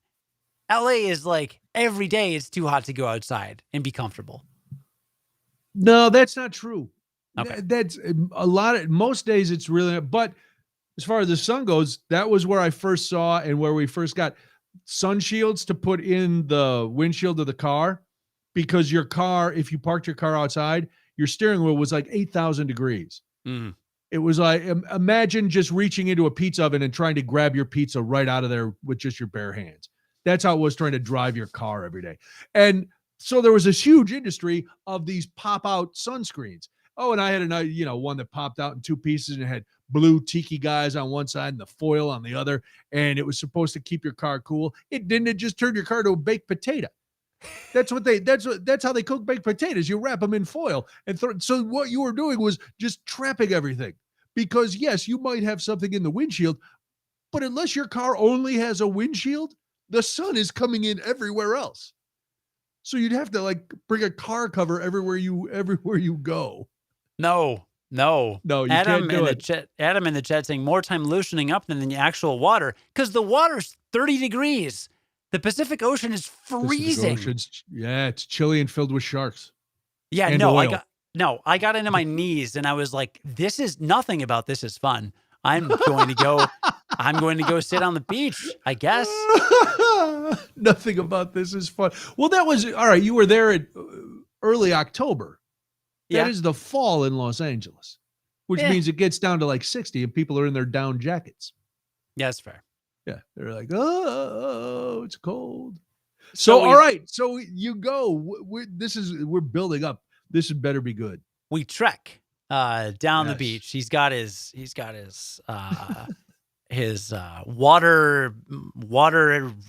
LA is every day it's too hot to go outside and be comfortable. No, that's not true. Okay. That's most days it's really, but as far as the sun goes, that was where I first saw and where we first got sun shields to put in the windshield of the car, because your car, if you parked your car outside, your steering wheel was 8,000 degrees. Mm. It was imagine just reaching into a pizza oven and trying to grab your pizza right out of there with just your bare hands. That's how it was trying to drive your car every day. And so there was this huge industry of these pop-out sunscreens. Oh, and I had one that popped out in two pieces and it had blue tiki guys on one side and the foil on the other. And it was supposed to keep your car cool. It didn't. It just turned your car to a baked potato. That's how they cook baked potatoes. You wrap them in foil and throw. So what you were doing was just trapping everything, because yes, you might have something in the windshield, but unless your car only has a windshield, the sun is coming in everywhere else. So you'd have to like bring a car cover everywhere you go. No, you can't do it. Adam in the chat saying more time loosening up than the actual water, because the water's 30 degrees. The Pacific Ocean is freezing. It's chilly and filled with sharks. Yeah, and no, oil. I got into my knees and I was like, this is nothing about this is fun. I'm going to go sit on the beach, I guess. Nothing about this is fun. Well, that was all right. You were there in early October. That is the fall in Los Angeles, which means it gets down to like 60 and people are in their down jackets. Yeah, that's fair. Yeah. They're like, oh, it's cold. So all right. So you go. We're building up. This had better be good. We trek down the beach. He's got his his water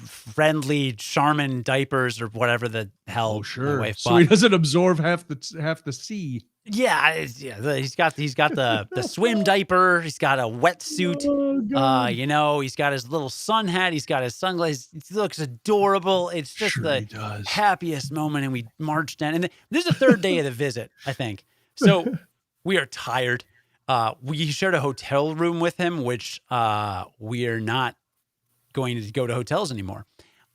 friendly Charmin diapers or whatever the hell. Oh, sure. So he doesn't absorb half the sea. Yeah. He's got the swim diaper. He's got a wetsuit. He's got his little sun hat. He's got his sunglasses. He looks adorable. It's just happiest moment. And we marched in. And this is the third day of the visit, I think. So we are tired. We shared a hotel room with him, which we are not going to go to hotels anymore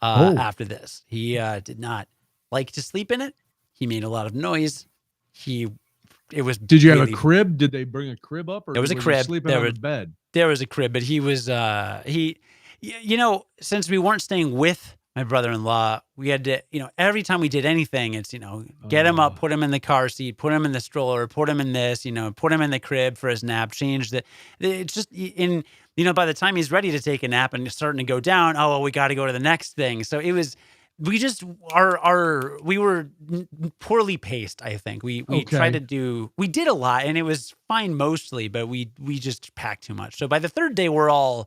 after this. He did not like to sleep in it. He made a lot of noise. Did you have a crib? Did they bring a crib up? Or there was a crib. Sleeping on a bed? There was a crib, but he was since we weren't staying with my brother-in-law, we had to, every time we did anything, it's, get him up, put him in the car seat, put him in the stroller, put him in this, put him in the crib for his nap, change the, it's just by the time he's ready to take a nap and starting to go down, oh, well, we got to go to the next thing. So it was, we just, we were poorly paced, I think. We did a lot and it was fine mostly, but we just packed too much. So by the third day, the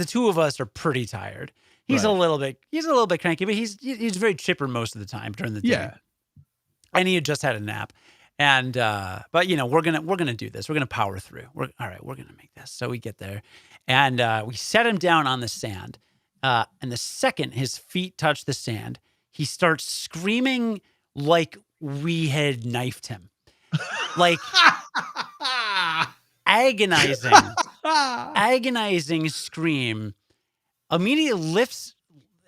two of us are pretty tired. He's a little bit cranky, but he's very chipper most of the time during the day. Yeah. And he had just had a nap. And but we're gonna do this. We're gonna power through. We're gonna make this. So we get there and we set him down on the sand. And the second his feet touch the sand, he starts screaming like we had knifed him. Like agonizing scream. Immediately lifts.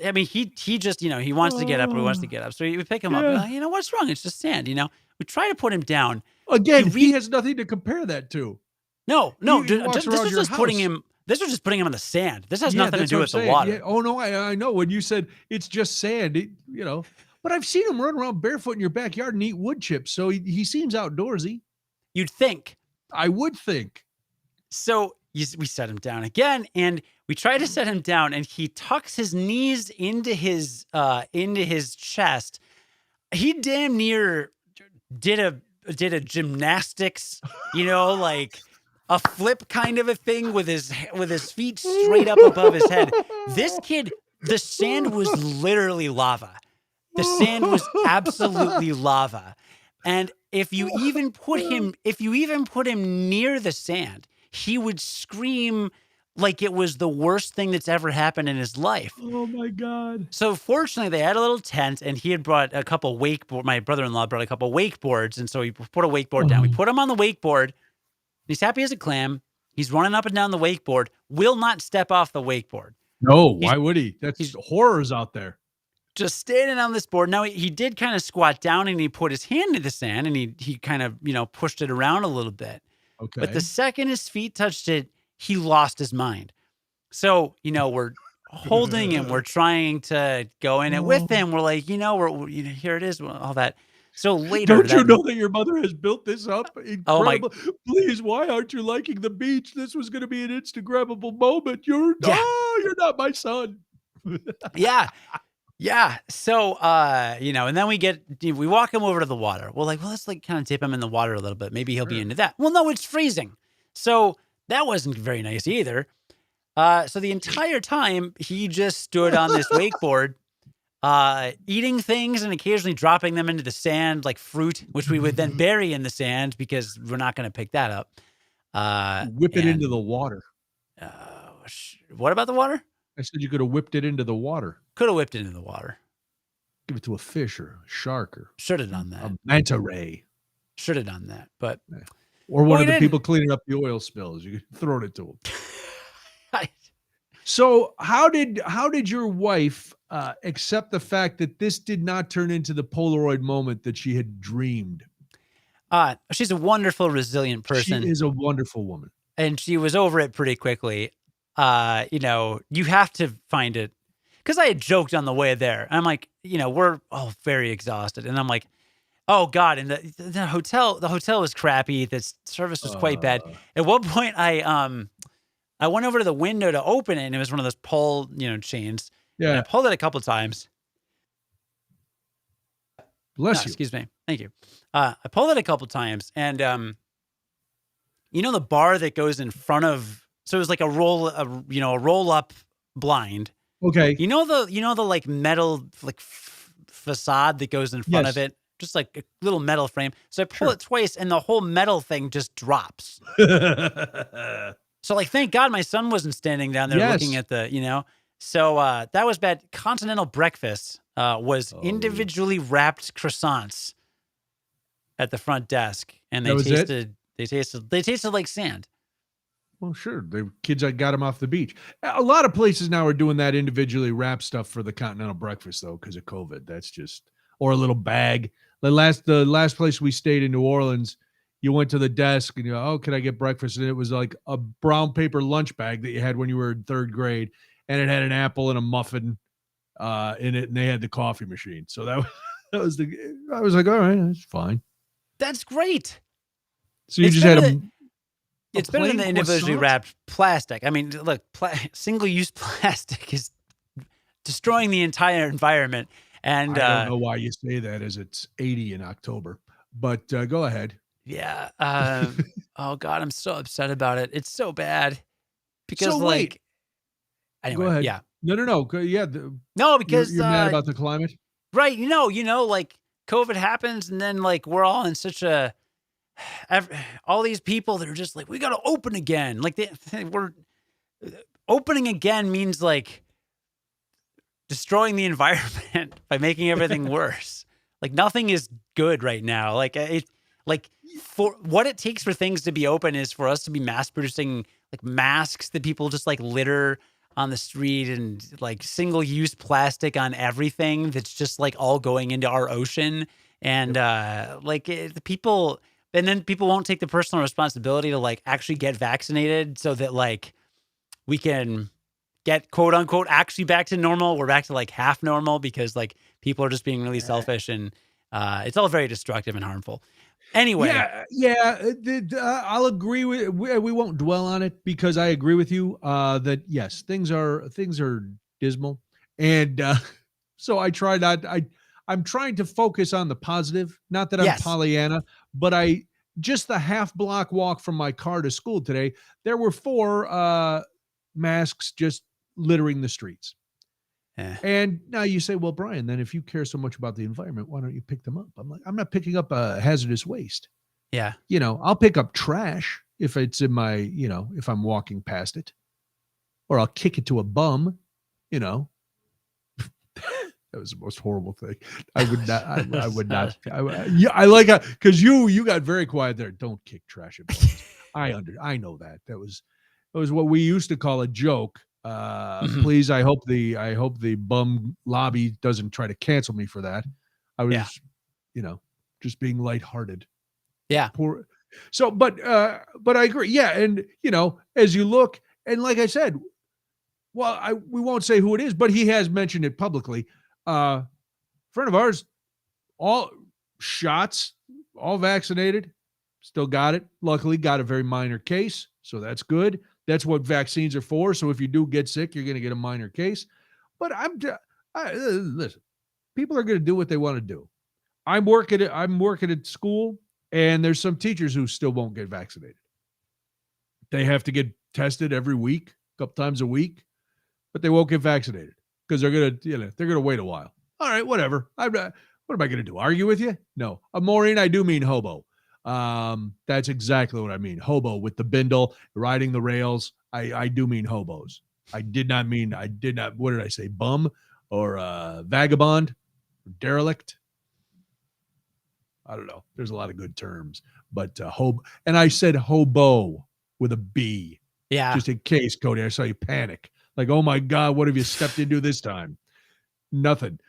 I mean, he just, he wants to get up, but he wants to get up. So we pick him up. What's wrong? It's just sand. We try to put him down. Again, he has nothing to compare that to. No. This was just putting him on the sand. This has nothing to do with the water. Yeah. Oh no, I know. When you said it's just sand, but I've seen him run around barefoot in your backyard and eat wood chips. So he seems outdoorsy. You'd think. I would think. So we set him down again, and we try to set him down, and he tucks his knees into his chest. He damn near did a gymnastics, like a flip kind of a thing with his feet straight up above his head. This kid, the sand was literally lava. The sand was absolutely lava. And if you even put him near the sand, he would scream like it was the worst thing that's ever happened in his life. Oh my God. So fortunately they had a little tent and he had brought a couple my brother-in-law brought a couple wakeboards. And so he put a wakeboard down. We put him on the wakeboard. He's happy as a clam. He's running up and down the wakeboard, will not step off the wakeboard. No, why would he? That's horrors out there. Just standing on this board. Now he did kind of squat down and he put his hand in the sand and he kind of, pushed it around a little bit. Okay. But the second his feet touched it, he lost his mind. So, we're holding him. We're trying to go in it with him. We're like, here it is, all that. So later. Don't you know that your mother has built this up? Incredible. Oh my. Please, why aren't you liking the beach? This was going to be an Instagrammable moment. You're not my son. Yeah. Yeah. So, and then we walk him over to the water. We're like, well, let's kind of dip him in the water a little bit. Maybe he'll be into that. Well, no, it's freezing. So that wasn't very nice either. So the entire time he just stood on this wakeboard, eating things and occasionally dropping them into the sand like fruit, which we would then bury in the sand because we're not going to pick that up. Whip it into the water. What about the water? I said you could have whipped it into the water. Could have whipped it into the water. Give it to a fish or a shark or should have done that. A manta ray. Should have done that, but or one of the people cleaning up the oil spills. You could throw it to them. So how did your wife accept the fact that this did not turn into the Polaroid moment that she had dreamed? She's a wonderful, resilient person. She is a wonderful woman. And she was over it pretty quickly. You have to find it. Because I had joked on the way there. And I'm like, we're all very exhausted. And I'm like, oh God. And the hotel was crappy. The service was quite bad. At one point I went over to the window to open it, and it was one of those pull, chains. Yeah. And I pulled it a couple of times. Bless you. Excuse me. Thank you. I pulled it a couple of times, and the bar that goes in front of, so it was like a roll up blind. Okay. You know the like metal like facade that goes in front of it, just like a little metal frame. So I pull it twice, and the whole metal thing just drops. So like, thank God my son wasn't standing down there looking at the, So that was bad. Continental breakfast was individually wrapped croissants at the front desk, and they tasted like sand. Well, sure. The kids got them off the beach. A lot of places now are doing that individually wrapped stuff for the continental breakfast, though, because of COVID. That's just, or a little bag. The last place we stayed in New Orleans, you went to the desk and you go, oh, can I get breakfast? And it was like a brown paper lunch bag that you had when you were in third grade, and it had an apple and a muffin in it, and they had the coffee machine. So I was like, all right, that's fine. That's great. So you just had it's better than the individually wrapped plastic. I mean, look, single-use plastic is destroying the entire environment. And I don't know why you say that, as it's 80 in October. But go ahead. Yeah. Oh God, I'm so upset about it. It's so bad because anyway, go ahead. Yeah. No. Yeah. No, because you're mad about the climate, right? Like COVID happens, and then like we're all in such a all these people that are just like, we got to open again. Like we're opening again means like destroying the environment by making everything worse. Like nothing is good right now. Like for what it takes for things to be open is for us to be mass producing like masks that people just like litter on the street, and like single use plastic on everything that's just like all going into our ocean. And people won't take the personal responsibility to like actually get vaccinated so that like we can get quote unquote actually back to normal. We're back to like half normal because like people are just being really selfish, and it's all very destructive and harmful. Anyway, I'll agree with. We won't dwell on it because I agree with you that yes, things are dismal, and so I try not. I'm trying to focus on the positive. Not that I'm Pollyanna, but just the half block walk from my car to school today, there were 4 masks just littering the streets. And now you say, well, Brian, then if you care so much about the environment, why don't you pick them up? I'm like, I'm not picking up hazardous waste. Yeah. I'll pick up trash if it's in my, if I'm walking past it, or I'll kick it to a bum, That was the most horrible thing. I would not. I would not. I like it because you got very quiet there. Don't kick trash at bums. I know that. That was what we used to call a joke. Please, I hope the bum lobby doesn't try to cancel me for that. I was, just being lighthearted. Yeah. Poor. So, but I agree. Yeah, and as you look, and like I said, well, we won't say who it is, but he has mentioned it publicly. Friend of ours, all shots, all vaccinated, still got it. Luckily, got a very minor case, so that's good. That's what vaccines are for. So if you do get sick, you're going to get a minor case. But listen, people are going to do what they want to do. I'm working at school, and there's some teachers who still won't get vaccinated. They have to get tested every week, a couple times a week, but they won't get vaccinated because they're going to wait a while. All right, whatever. What am I going to do? Argue with you? No. Maureen, I do mean hobo. That's exactly what I mean. Hobo with the bindle, riding the rails. I do mean hobos. I did not, what did I say? Bum or vagabond, derelict. I don't know. There's a lot of good terms, but hobo. And I said hobo with a B. Yeah. Just in case, Cody, I saw you panic. Like, oh my God, what have you stepped into this time? Nothing.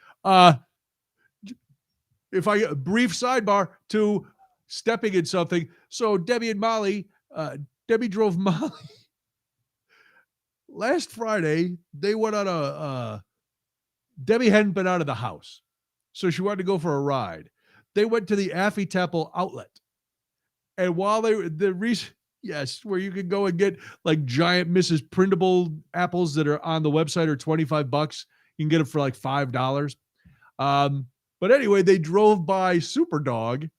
If I brief sidebar to stepping in something. So Debbie and Molly, Debbie drove Molly last Friday. They went on Debbie hadn't been out of the house, so she wanted to go for a ride. They went to the Affy Tapple outlet, and while yes, where you can go and get like giant Mrs. Printable apples that are on the website are $25. You can get them for like $5. But anyway, they drove by Superdog,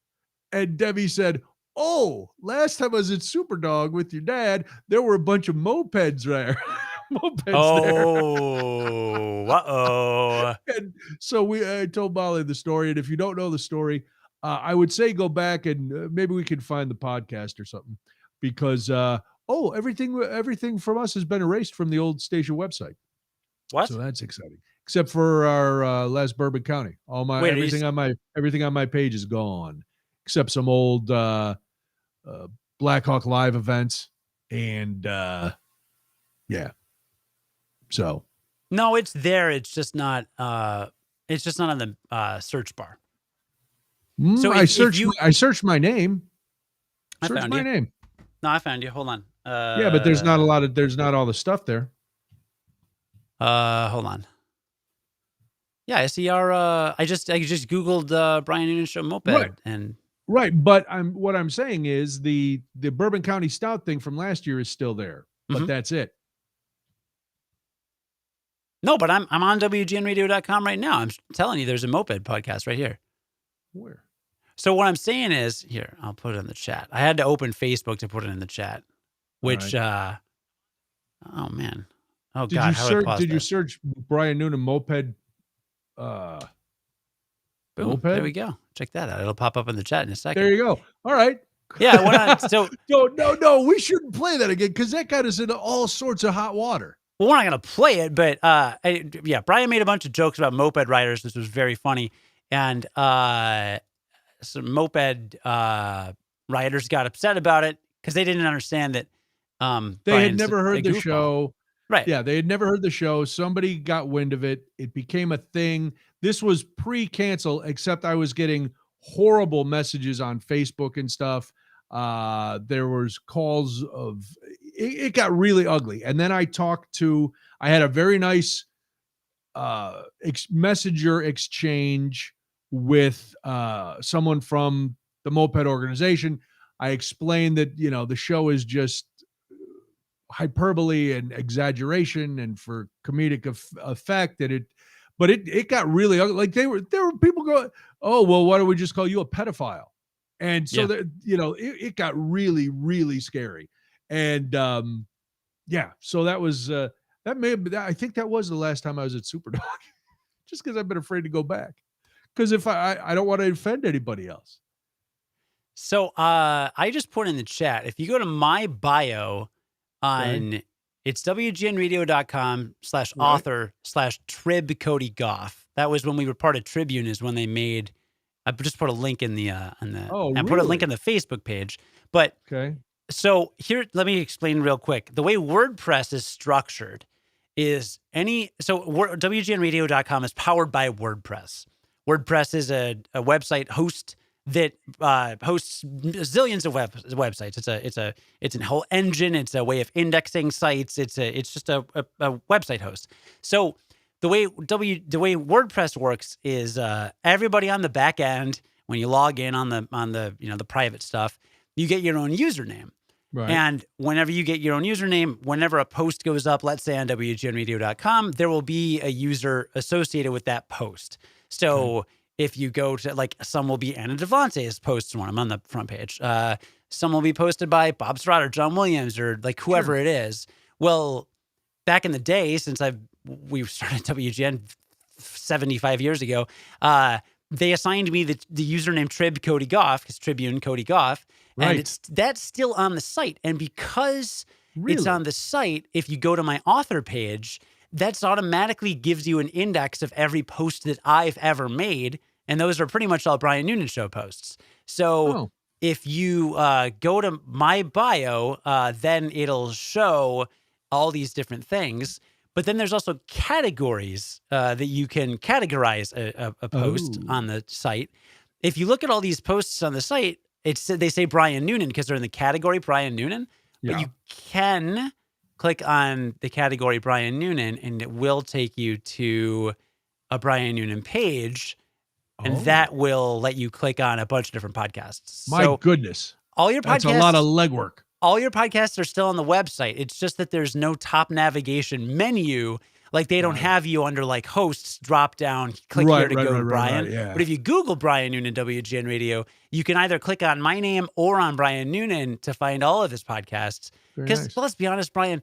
and Debbie said, "Oh, last time I was at Superdog with your dad, there were a bunch of mopeds there." Uh-oh. And so I told Molly the story, and if you don't know the story, I would say go back and maybe we can find the podcast or something, because everything from us has been erased from the old station website. What? So that's exciting. Except for our last Bourbon County. Everything on my page is gone, except some old Blackhawk Live events, and yeah. So no, it's there. It's just not. It's just not on the search bar. So I searched my name. Search my name. No, I found you. Hold on. Yeah, but there's not all the stuff there. Hold on. Yeah, I see our. I just Googled Brian Noonan Show moped, right. and right. But what I'm saying is the Bourbon County Stout thing from last year is still there, but that's it. No, but I'm on WGNradio.com right now. I'm telling you, there's a moped podcast right here. Where? So what I'm saying is, here, I'll put it in the chat. I had to open Facebook to put it in the chat, which, oh man. Oh God. Did you search Brian Noonan moped? Boom. Moped? There we go. Check that out. It'll pop up in the chat in a second. There you go. All right. Yeah. What on, so no, we shouldn't play that again, because that got us into all sorts of hot water. Well, we're not going to play it, but Brian made a bunch of jokes about moped riders, which was very funny. And some moped riders got upset about it because they didn't understand that they had never heard the show. Right. Yeah, they had never heard the show. Somebody got wind of it. It became a thing. This was pre-cancel, except I was getting horrible messages on Facebook and stuff. There was calls of it got really ugly. And then I had a very nice messenger exchange with someone from the moped organization. I explained that, the show is just hyperbole and exaggeration and for comedic effect, but it got really ugly. Like there were people going, "Oh, well, why don't we just call you a pedophile?" And so that, it got really, really scary. And so that was I think that was the last time I was at Superdog, just because I've been afraid to go back, because if I don't want to offend anybody else. So I just put in the chat, if you go to my bio on it's WGNradio.com/author/Trib Cody Gough. That was when we were part of Tribune, is when they made. I just put a link in the I put a link in the Facebook page. But so here, let me explain real quick. The way WordPress is structured is WGNradio.com is powered by WordPress. WordPress is a website host that hosts zillions of websites. It's a whole engine. It's a way of indexing sites. It's just a website host. So the way WordPress works is everybody on the back end, when you log in on the private stuff, you get your own username. Right. And whenever you get your own username, whenever a post goes up, let's say on WGNradio.com, there will be a user associated with that post. So if you go to, some will be Anna Devante's posts when I'm on the front page. Some will be posted by Bob Stroud or John Williams or whoever it is. Well, back in the day, since we've started WGN 75 years ago. They assigned me the username Trib Cody Gough, because Tribune Cody Gough, and that's still on the site. And because it's on the site, if you go to my author page, that's automatically gives you an index of every post that I've ever made, and those are pretty much all Brian Noonan Show posts. So if you go to my bio, then it'll show all these different things. But then there's also categories that you can categorize a post on the site. If you look at all these posts on the site, they say Brian Noonan because they're in the category Brian Noonan. But you can click on the category Brian Noonan, and it will take you to a Brian Noonan page, and that will let you click on a bunch of different podcasts. My goodness. All your podcasts, that's a lot of legwork. All your podcasts are still on the website. It's just that there's no top navigation menu. Like they don't have you under like hosts drop down, click here to go to Brian. But if you Google Brian Noonan WGN Radio, you can either click on my name or on Brian Noonan to find all of his podcasts. Because let's be honest, Brian,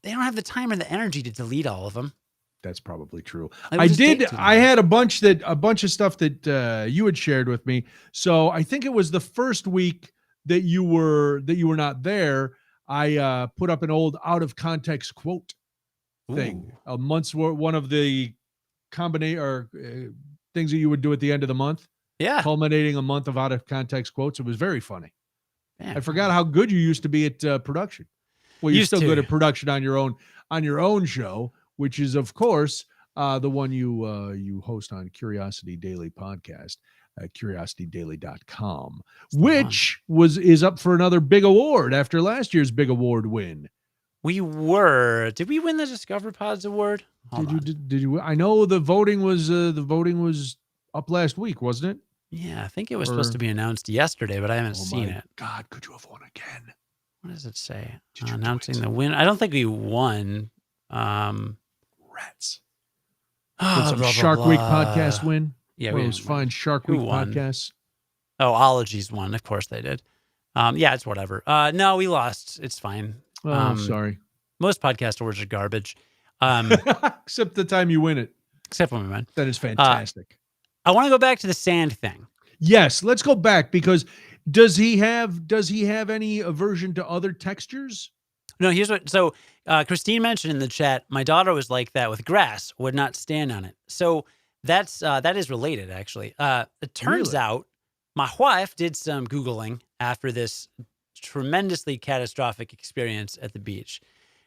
they don't have the time or the energy to delete all of them. That's probably true. I had a bunch of stuff that you had shared with me. So I think it was the first week that you were not there. I put up an old out of context quote thing. A month's worth, one of the combination or things that you would do at the end of the month. Yeah, culminating a month of out of context quotes. It was very funny. Man, I forgot how good you used to be at production. Well, you're still good at production on your own show, which is of course the one you host on Curiosity Daily podcast at curiositydaily.com, which is up for another big award after last year's big award win. Did we win the Discover Pods award? Did you? I know the voting was up last week, wasn't it? Yeah, I think it was supposed to be announced yesterday, but I haven't seen it. God, could you have won again? What does it say? Announcing the win. I don't think we won. Rats. Shark Week podcast win. Yeah, we was fine. Shark Week podcasts. Oh, Ologies won. Of course they did. Yeah, it's whatever. No, we lost. It's fine. Oh, sorry. Most podcast awards are garbage. Except the time you win it. Except when we win. That is fantastic. I want to go back to the sand thing. Yes, let's go back because does he have any aversion to other textures? No, here's what. So Christine mentioned in the chat, my daughter was like that with grass, would not stand on it. So that is related, actually. It turns out my wife did some Googling after this tremendously catastrophic experience at the beach.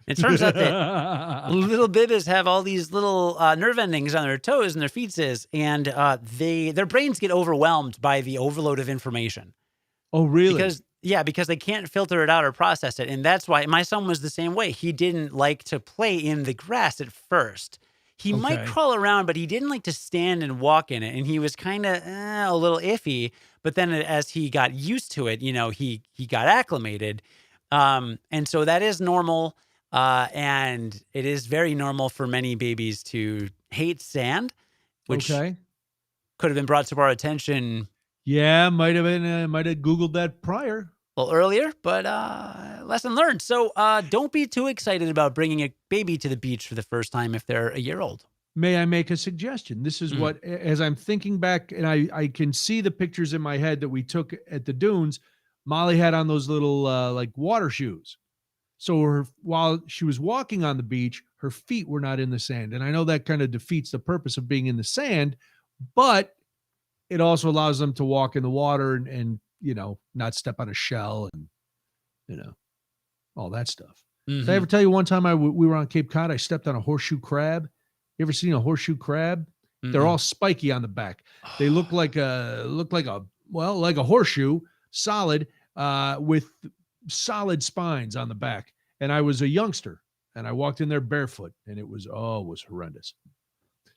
It turns out that little bibbies have all these little nerve endings on their toes and their feet, and their brains get overwhelmed by the overload of information. Oh, really? Because they can't filter it out or process it. And that's why my son was the same way. He didn't like to play in the grass at first. He might crawl around, but he didn't like to stand and walk in it. And he was kind of a little iffy. But then as he got used to it, he got acclimated. And so that is normal. And it is very normal for many babies to hate sand, which could have been brought to our attention. Yeah, might have Googled that prior. A little earlier, but lesson learned. So don't be too excited about bringing a baby to the beach for the first time if they're a year old. May I make a suggestion? This is what, as I'm thinking back, and I can see the pictures in my head that we took at the dunes, Molly had on those little like water shoes. So while she was walking on the beach, her feet were not in the sand. And I know that kind of defeats the purpose of being in the sand, but it also allows them to walk in the water and not step on a shell and, all that stuff. Mm-hmm. Did I ever tell you one time we were on Cape Cod, I stepped on a horseshoe crab? You ever seen a horseshoe crab? Mm-hmm. They're all spiky on the back. They look like a horseshoe, solid, with solid spines on the back. And I was a youngster and I walked in there barefoot and it was horrendous.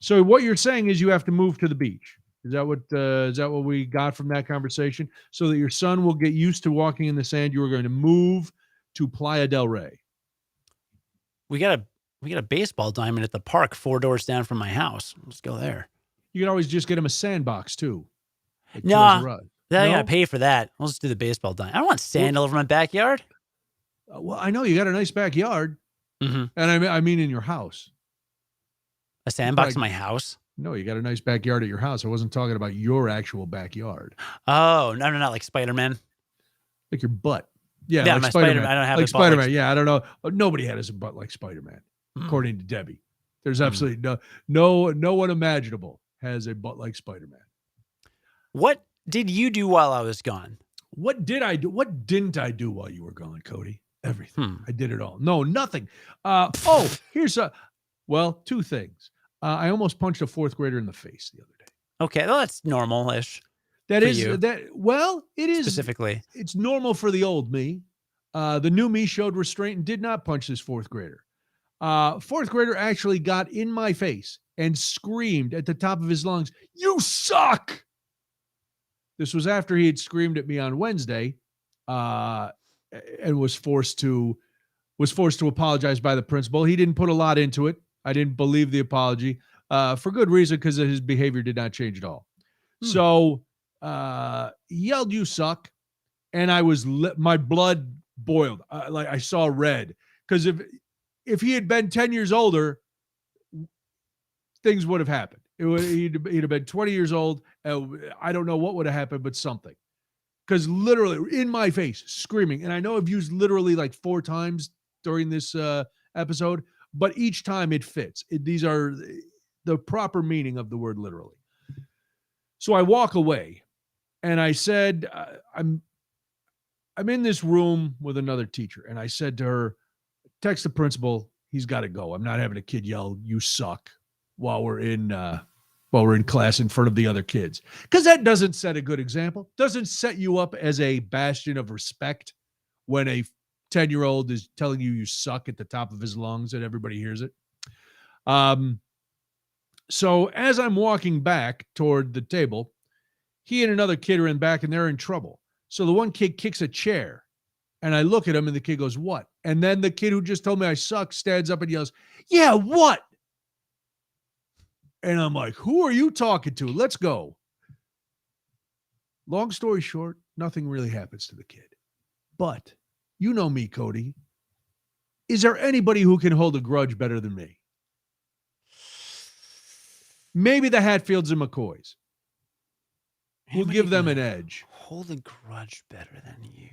So what you're saying is you have to move to the beach. Is that what we got from that conversation? So that your son will get used to walking in the sand, you are going to move to Playa del Rey. We got a baseball diamond at the park 4 doors down from my house. Let's go there. You can always just get him a sandbox too. No, then I gotta pay for that. I'll just do the baseball diamond. I don't want sand all over my backyard. Well, I know you got a nice backyard, and I mean in your house. A sandbox in my house? No, you got a nice backyard at your house. I wasn't talking about your actual backyard. Oh, no, not like Spider-Man. Like your butt. Yeah, Yeah, like my Spider-Man. I don't have like a butt Spider-Man. Yeah, I don't know. Nobody had a butt like Spider-Man, Hmm. according to Debbie. There's absolutely no one imaginable has a butt like Spider-Man. What did you do while I was gone? What did I do? What didn't I do while you were gone, Cody? Everything. I did it all. No, nothing. Here's two things. I almost punched a fourth grader in the face the other day. Okay, well, that's normal-ish. That for is you. it is Specifically. It's normal for the old me. The new me showed restraint and did not punch this fourth grader. Fourth grader actually got in my face and screamed at the top of his lungs, "You suck!" This was after he had screamed at me on Wednesday, and was forced to apologize by the principal. He didn't put a lot into it. I didn't believe the apology, for good reason, because his behavior did not change at all. So he yelled, "You suck," and my blood boiled. Like I saw red, because if he had been 10 years older, things would have happened. He'd have been 20 years old. I don't know what would have happened, but something. Because literally in my face, screaming. And I know I've used literally like 4 times during this episode, but each time it fits. These are the proper meaning of the word literally. So I walk away, and I said, I'm in this room with another teacher, and I said to her, text the principal, he's got to go. I'm not having a kid yell, "You suck," while we're in class in front of the other kids, because that doesn't set a good example. Doesn't set you up as a bastion of respect when a 10-year-old is telling you suck at the top of his lungs and everybody hears it. So as I'm walking back toward the table, he and another kid are in back, and they're in trouble. So the one kid kicks a chair, and I look at him, and the kid goes, "What?" And then the kid who just told me I suck stands up and yells, "Yeah, what?" And I'm like, "Who are you talking to? Let's go." Long story short, nothing really happens to the kid. But you know me, Cody. Is there anybody who can hold a grudge better than me? Maybe the Hatfields and McCoys. We'll give them an edge. Hold a grudge better than you.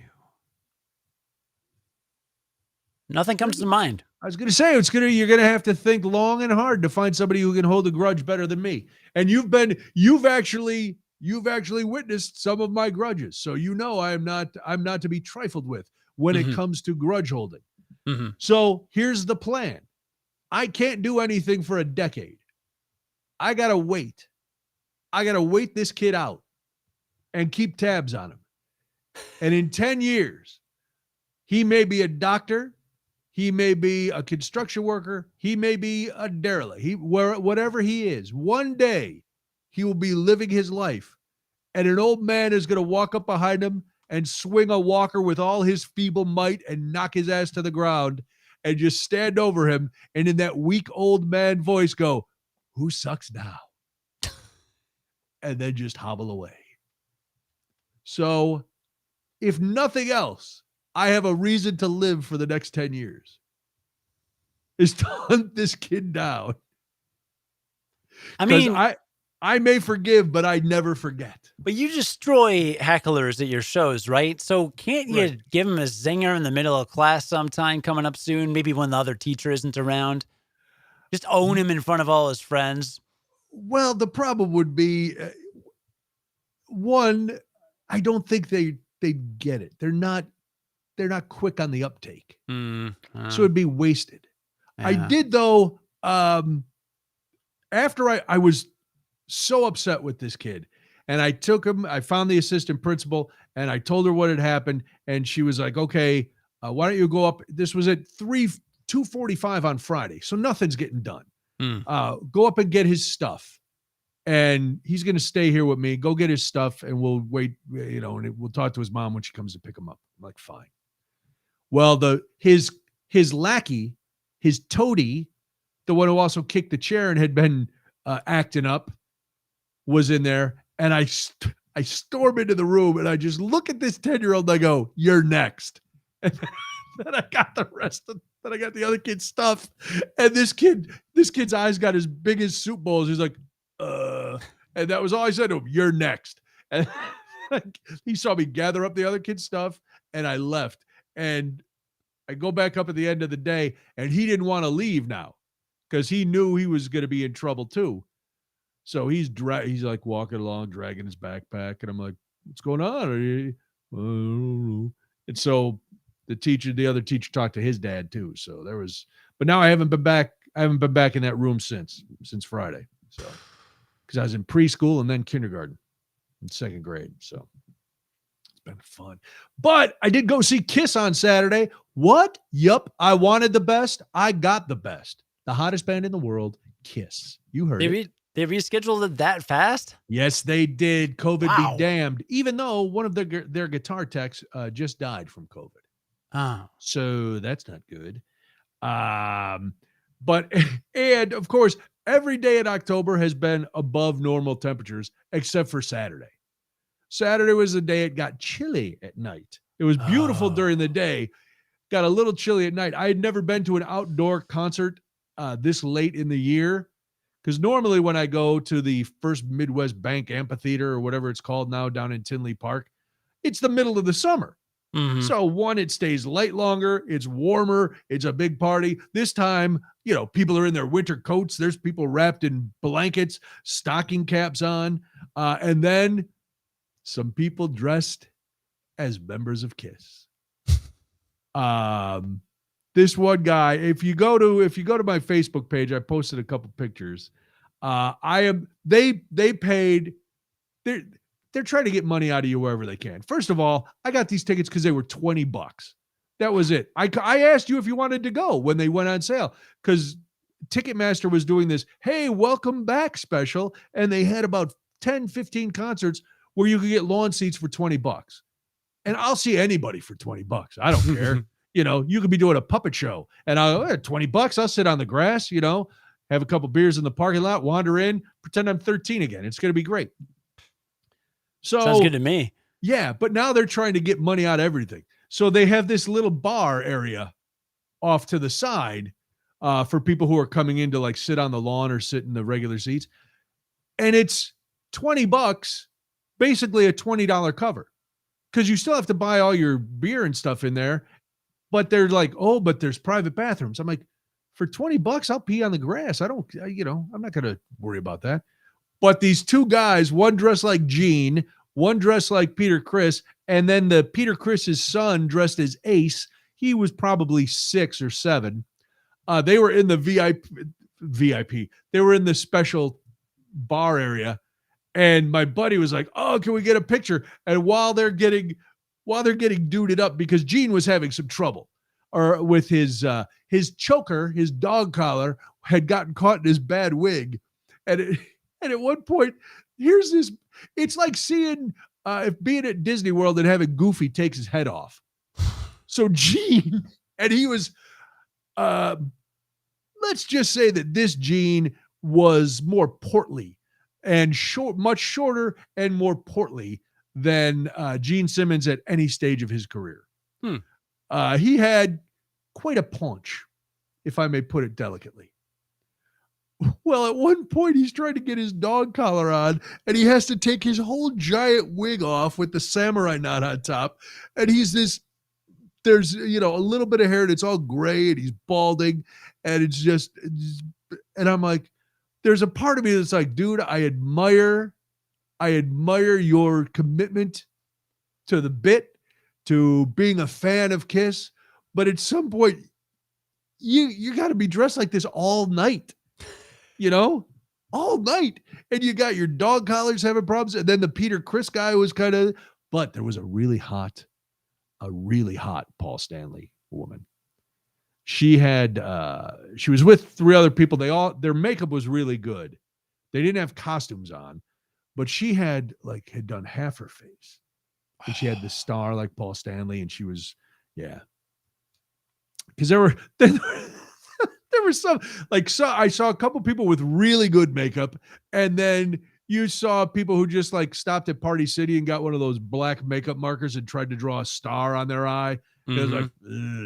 Nothing comes to mind. I was going to say, you're going to have to think long and hard to find somebody who can hold a grudge better than me. And you've actually witnessed some of my grudges. So I'm not to be trifled with when it comes to grudge holding. Mm-hmm. So here's the plan. I can't do anything for a decade. I got to wait. I got to wait this kid out and keep tabs on him. And in 10 years, he may be a doctor. He may be a construction worker. He may be a derelict. Whatever he is, one day he will be living his life, and an old man is going to walk up behind him and swing a walker with all his feeble might and knock his ass to the ground and just stand over him, and in that weak old man voice go, "Who sucks now?" And then just hobble away. So, if nothing else, I have a reason to live for the next 10 years. Is to hunt this kid down. I mean, I may forgive, but I never forget. But you destroy hecklers at your shows, right? So can't you give him a zinger in the middle of class sometime coming up soon? Maybe when the other teacher isn't around. Just own him in front of all his friends. Well, the problem would be, one, I don't think they get it. They're not quick on the uptake. So it'd be wasted. Yeah. I did though, after I was so upset with this kid, and I took him, I found the assistant principal, and I told her what had happened, and she was like, "Okay, why don't you go up?" This was at 2:45 on Friday, so nothing's getting done. Go up and get his stuff. And he's going to stay here with me. Go get his stuff, and we'll wait, and we'll talk to his mom when she comes to pick him up. I'm like, fine. Well, his lackey, his toady, the one who also kicked the chair and had been acting up, was in there. And I storm into the room, and I just look at this 10-year-old, and I go, "You're next." And then I got then I got the other kid's stuff. And this kid's eyes got as big as soup bowls. He's like, and that was all I said to him. You're next. And he saw me gather up the other kids' stuff, and I left. And I go back up at the end of the day, and he didn't want to leave now because he knew he was going to be in trouble too. So he's like walking along, dragging his backpack, and I'm like, "What's going on?" I don't know. And so the other teacher, talked to his dad too. So there was, but now I haven't been back. I haven't been back in that room since Friday. So because I was in preschool and then kindergarten in 2nd grade. So it's been fun. But I did go see Kiss on Saturday. What? Yup. I wanted the best. I got the best. The hottest band in the world, Kiss. You heard it. They rescheduled it that fast? Yes, they did. COVID be damned. Even though one of their guitar techs just died from COVID. Oh. So that's not good. But, and of course, every day in October has been above normal temperatures, except for Saturday. Saturday was the day it got chilly at night. It was beautiful during the day, got a little chilly at night. I had never been to an outdoor concert this late in the year, because normally when I go to the First Midwest Bank Amphitheater or whatever it's called now down in Tinley Park, it's the middle of the summer. Mm-hmm. So one, it stays light longer. It's warmer. It's a big party. This time, people are in their winter coats. There's people wrapped in blankets, stocking caps on. And then some people dressed as members of Kiss. This one guy, if you go to my Facebook page, I posted a couple pictures. They paid, they're trying to get money out of you wherever they can. First of all, I got these tickets because they were $20. That was it. I asked you if you wanted to go when they went on sale, because Ticketmaster was doing this, hey, welcome back special. And they had about 10, 15 concerts where you could get lawn seats for $20. And I'll see anybody for $20. I don't care. You could be doing a puppet show and I'll $20. I'll sit on the grass, have a couple beers in the parking lot, wander in, pretend I'm 13 again. It's going to be great. So sounds good to me. Yeah, but now they're trying to get money out of everything. So they have this little bar area off to the side for people who are coming in to like sit on the lawn or sit in the regular seats. And it's $20, basically a $20 cover, because you still have to buy all your beer and stuff in there. But they're like, oh, but there's private bathrooms. I'm like, for $20, I'll pee on the grass. I'm not going to worry about that. But these two guys, one dressed like Gene, one dressed like Peter Criss, and then the Peter Criss's son dressed as Ace. He was probably 6 or 7. They were in the VIP. They were in the special bar area. And my buddy was like, oh, can we get a picture? And while they're getting duded up, because Gene was having some trouble or with his choker, his dog collar had gotten caught in his bad wig. And at one point, here's this, it's like seeing, being at Disney World and having Goofy takes his head off. So Gene, and he was, let's just say that this Gene was more portly and much shorter and more portly than Gene Simmons at any stage of his career. He had quite a punch, if I may put it delicately. Well, at one point, he's trying to get his dog collar on, and he has to take his whole giant wig off with the samurai knot on top. And there's, a little bit of hair, and it's all gray, and he's balding, and and I'm like, there's a part of me that's like, dude, I admire your commitment to the bit, to being a fan of Kiss, but at some point, you got to be dressed like this all night. All night. And you got your dog collars having problems. And then the Peter Criss guy was but there was a really hot Paul Stanley woman. She was with 3 other people. Their makeup was really good. They didn't have costumes on, but she had done half her face. And she had the star like Paul Stanley. And she was, yeah. Because there were some, I saw a couple people with really good makeup, and then you saw people who just stopped at Party City and got one of those black makeup markers and tried to draw a star on their eye. Mm-hmm. It was like,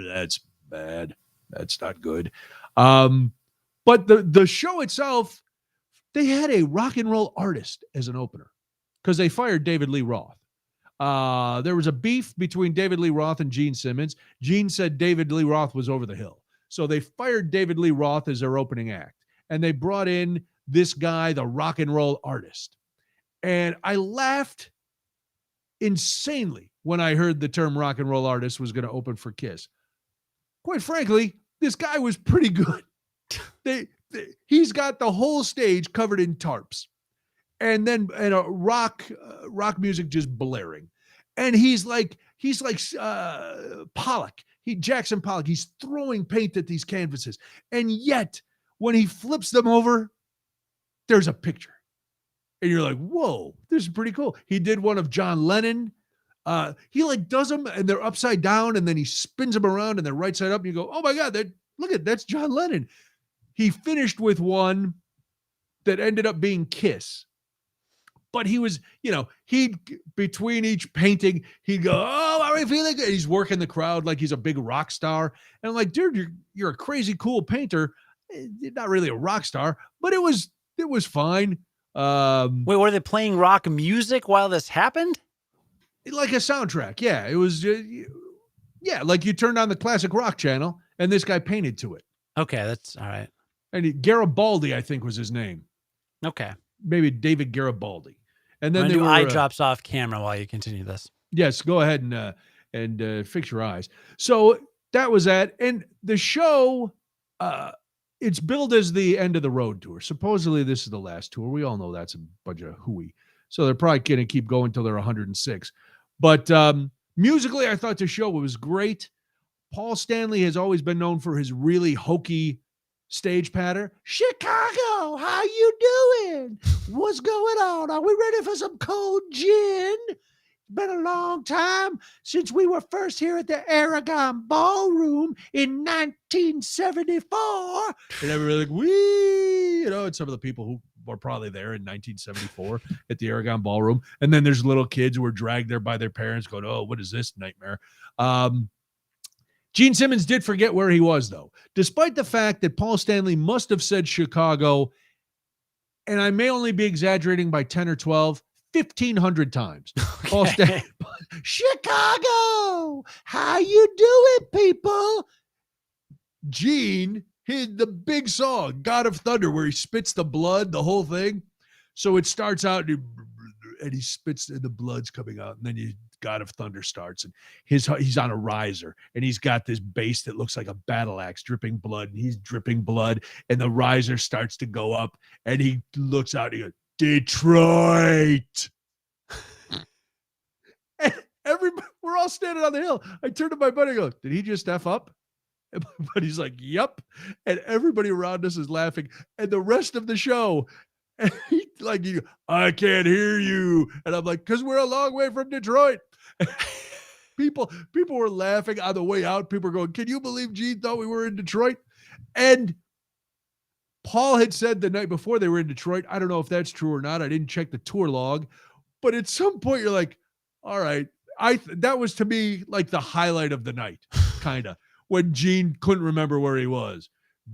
that's bad. That's not good. But the show itself, they had a rock and roll artist as an opener because they fired David Lee Roth. There was a beef between David Lee Roth and Gene Simmons. Gene said David Lee Roth was over the hill. So they fired David Lee Roth as their opening act. And they brought in this guy, the rock and roll artist. And I laughed insanely when I heard the term rock and roll artist was going to open for Kiss. Quite frankly, this guy was pretty good. He's got the whole stage covered in tarps. And then rock music just blaring. And he's like Pollock. Jackson Pollock. He's throwing paint at these canvases. And yet, when he flips them over, there's a picture. And you're like, whoa, this is pretty cool. He did one of John Lennon. He like does them and they're upside down and then he spins them around and they're right side up. And you go, oh my God, that's John Lennon. He finished with one that ended up being Kiss. But he was, between each painting, he'd go, oh, I feel like he's working the crowd like he's a big rock star. And I'm like, dude, you're a crazy cool painter. Not really a rock star, but it was fine. Wait, were they playing rock music while this happened? Like a soundtrack. Yeah, it was, like you turned on the classic rock channel and this guy painted to it. Okay, that's all right. And Garibaldi, I think, was his name. Okay. Maybe David Garibaldi. And then they were eye drops off camera while you continue this. Yes, go ahead and fix your eyes. So that was that. And the show, it's billed as the end of the road tour. Supposedly this is the last tour. We all know that's a bunch of hooey. So they're probably going to keep going until they're 106. But musically, I thought the show was great. Paul Stanley has always been known for his really hokey stage patter. Chicago, how you doing? What's going on? Are we ready for some cold gin? It's been a long time since we were first here at the Aragon Ballroom in 1974. And everybody like, wee, and some of the people who were probably there in 1974 at the Aragon Ballroom. And then there's little kids who were dragged there by their parents going, oh, what is this nightmare? Gene Simmons did forget where he was, though, despite the fact that Paul Stanley must have said Chicago, and I may only be exaggerating by 10 or 12, 1,500 times. Okay. Paul Stanley, Chicago, how you doing, people? Gene hit the big song, God of Thunder, where he spits the blood, the whole thing. So it starts out and he spits and the blood's coming out, and then God of Thunder starts, and he's on a riser, and he's got this bass that looks like a battle axe dripping blood, and he's dripping blood, and the riser starts to go up, and he looks out and he goes, Detroit. And we're all standing on the hill. I turned to my buddy and go, did he just F up? And my buddy's like, yep. And everybody around us is laughing. And the rest of the show, I can't hear you. And I'm like, because we're a long way from Detroit. People were laughing on the way out. People were going, can you believe Gene thought we were in Detroit? And Paul had said the night before they were in Detroit. I don't know if that's true or not. I didn't check the tour log. But at some point you're like, all right. That was to me like the highlight of the night, kind of, when Gene couldn't remember where he was.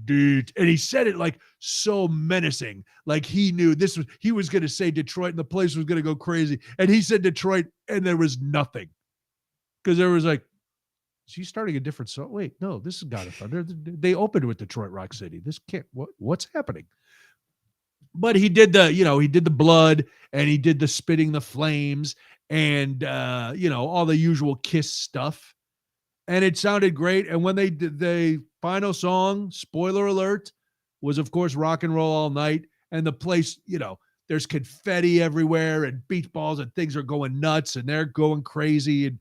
Dude. And he said it like so menacing, like he knew he was going to say Detroit and the place was going to go crazy. And he said Detroit and there was nothing, because there was like, is he starting a different song? Wait, no, this is God of Thunder. They opened with Detroit Rock City. This can't, what's happening? But he did the blood, and he did the spitting the flames, and all the usual Kiss stuff. And it sounded great. And when they did the final song, spoiler alert, was of course Rock and Roll All Night. And the place, there's confetti everywhere and beach balls and things are going nuts and they're going crazy. And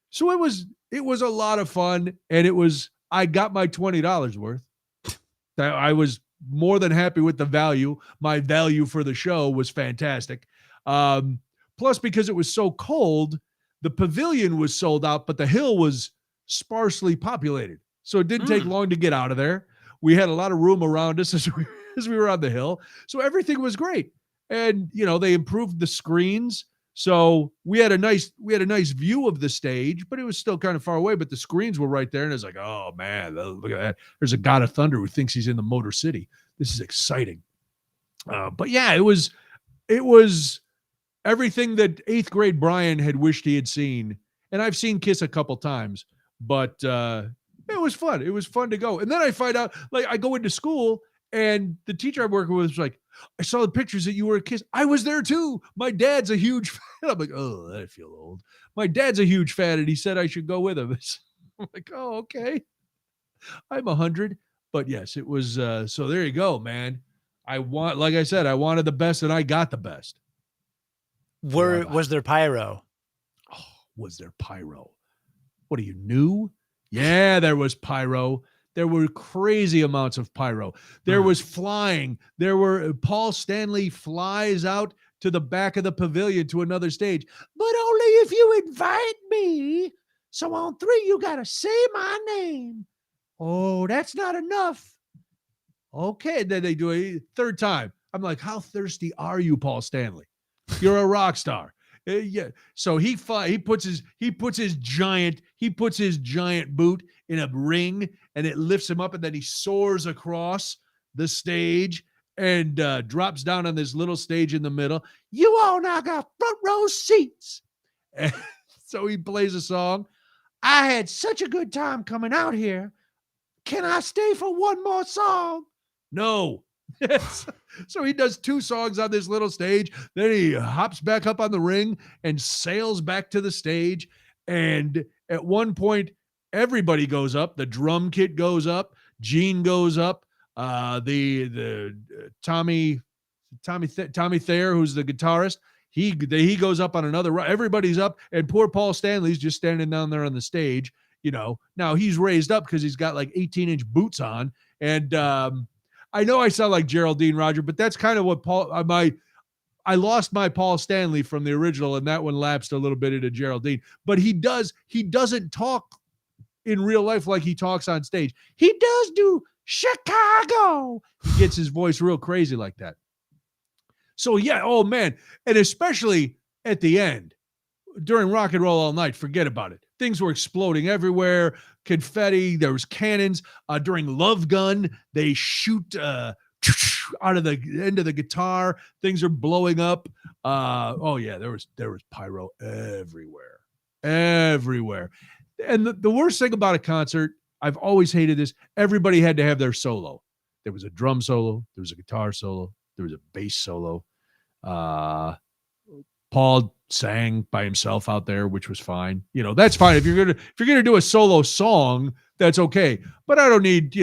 so it was a lot of fun. And I got my $20 worth. I was more than happy with the value. My value for the show was fantastic. Plus, because it was so cold, the pavilion was sold out, but the hill was sparsely populated. So it didn't take long to get out of there. We had a lot of room around us as we were on the hill. So everything was great. And, they improved the screens. So we had a nice view of the stage, but it was still kind of far away, but the screens were right there. And it's like, oh man, look at that. There's a God of Thunder who thinks he's in the Motor City. This is exciting. But yeah, it was everything that 8th grade Brian had wished he had seen. And I've seen Kiss a couple times, but it was fun. It was fun to go. And then I find out, like, I go into school and the teacher I'm working with was like, I saw the pictures that you were at Kiss. I was there too. My dad's a huge fan. I'm like, oh, I feel old. My dad's a huge fan, and he said I should go with him. I'm like, oh, okay. I'm 100. But yes, it was. So there you go, man. Like I said, I wanted the best, and I got the best. Was there pyro? Oh, was there pyro? What are you, new? Yeah, there was pyro. There were crazy amounts of pyro. There was flying. Paul Stanley flies out to the back of the pavilion to another stage, but only if you invite me. So on 3, you got to say my name. Oh, that's not enough. Okay, then they do a third time. I'm like, how thirsty are you, Paul Stanley? You're a rock star. Yeah. So he puts his giant boot in a ring, and it lifts him up, and then he soars across the stage and drops down on this little stage in the middle. You all now got front row seats. And so he plays a song. I had such a good time coming out here. Can I stay for one more song? No. So he does 2 songs on this little stage. Then he hops back up on the ring and sails back to the stage. And at one point, everybody goes up. The drum kit goes up. Gene goes up. The Tommy Thayer, who's the guitarist, he goes up on another. Everybody's up, and poor Paul Stanley's just standing down there on the stage. Now he's raised up because he's got like 18-inch boots on, and I know I sound like Geraldine, Roger, but that's kind of what I lost my Paul Stanley from the original, and that one lapsed a little bit into Geraldine. But he doesn't talk in real life like he talks on stage. He does do Chicago. He gets his voice real crazy like that. So yeah, oh man, and especially at the end during Rock and Roll All Night, forget about it. Things were exploding everywhere. Confetti, there was cannons. During Love Gun, they shoot out of the end of the guitar. Things are blowing up. Oh yeah, there was pyro everywhere. And the worst thing about a concert, I've always hated this, everybody had to have their solo. There was a drum solo, there was a guitar solo, there was a bass solo. Paul sang by himself out there, which was fine. That's fine. If you're gonna do a solo song, that's okay. But I don't need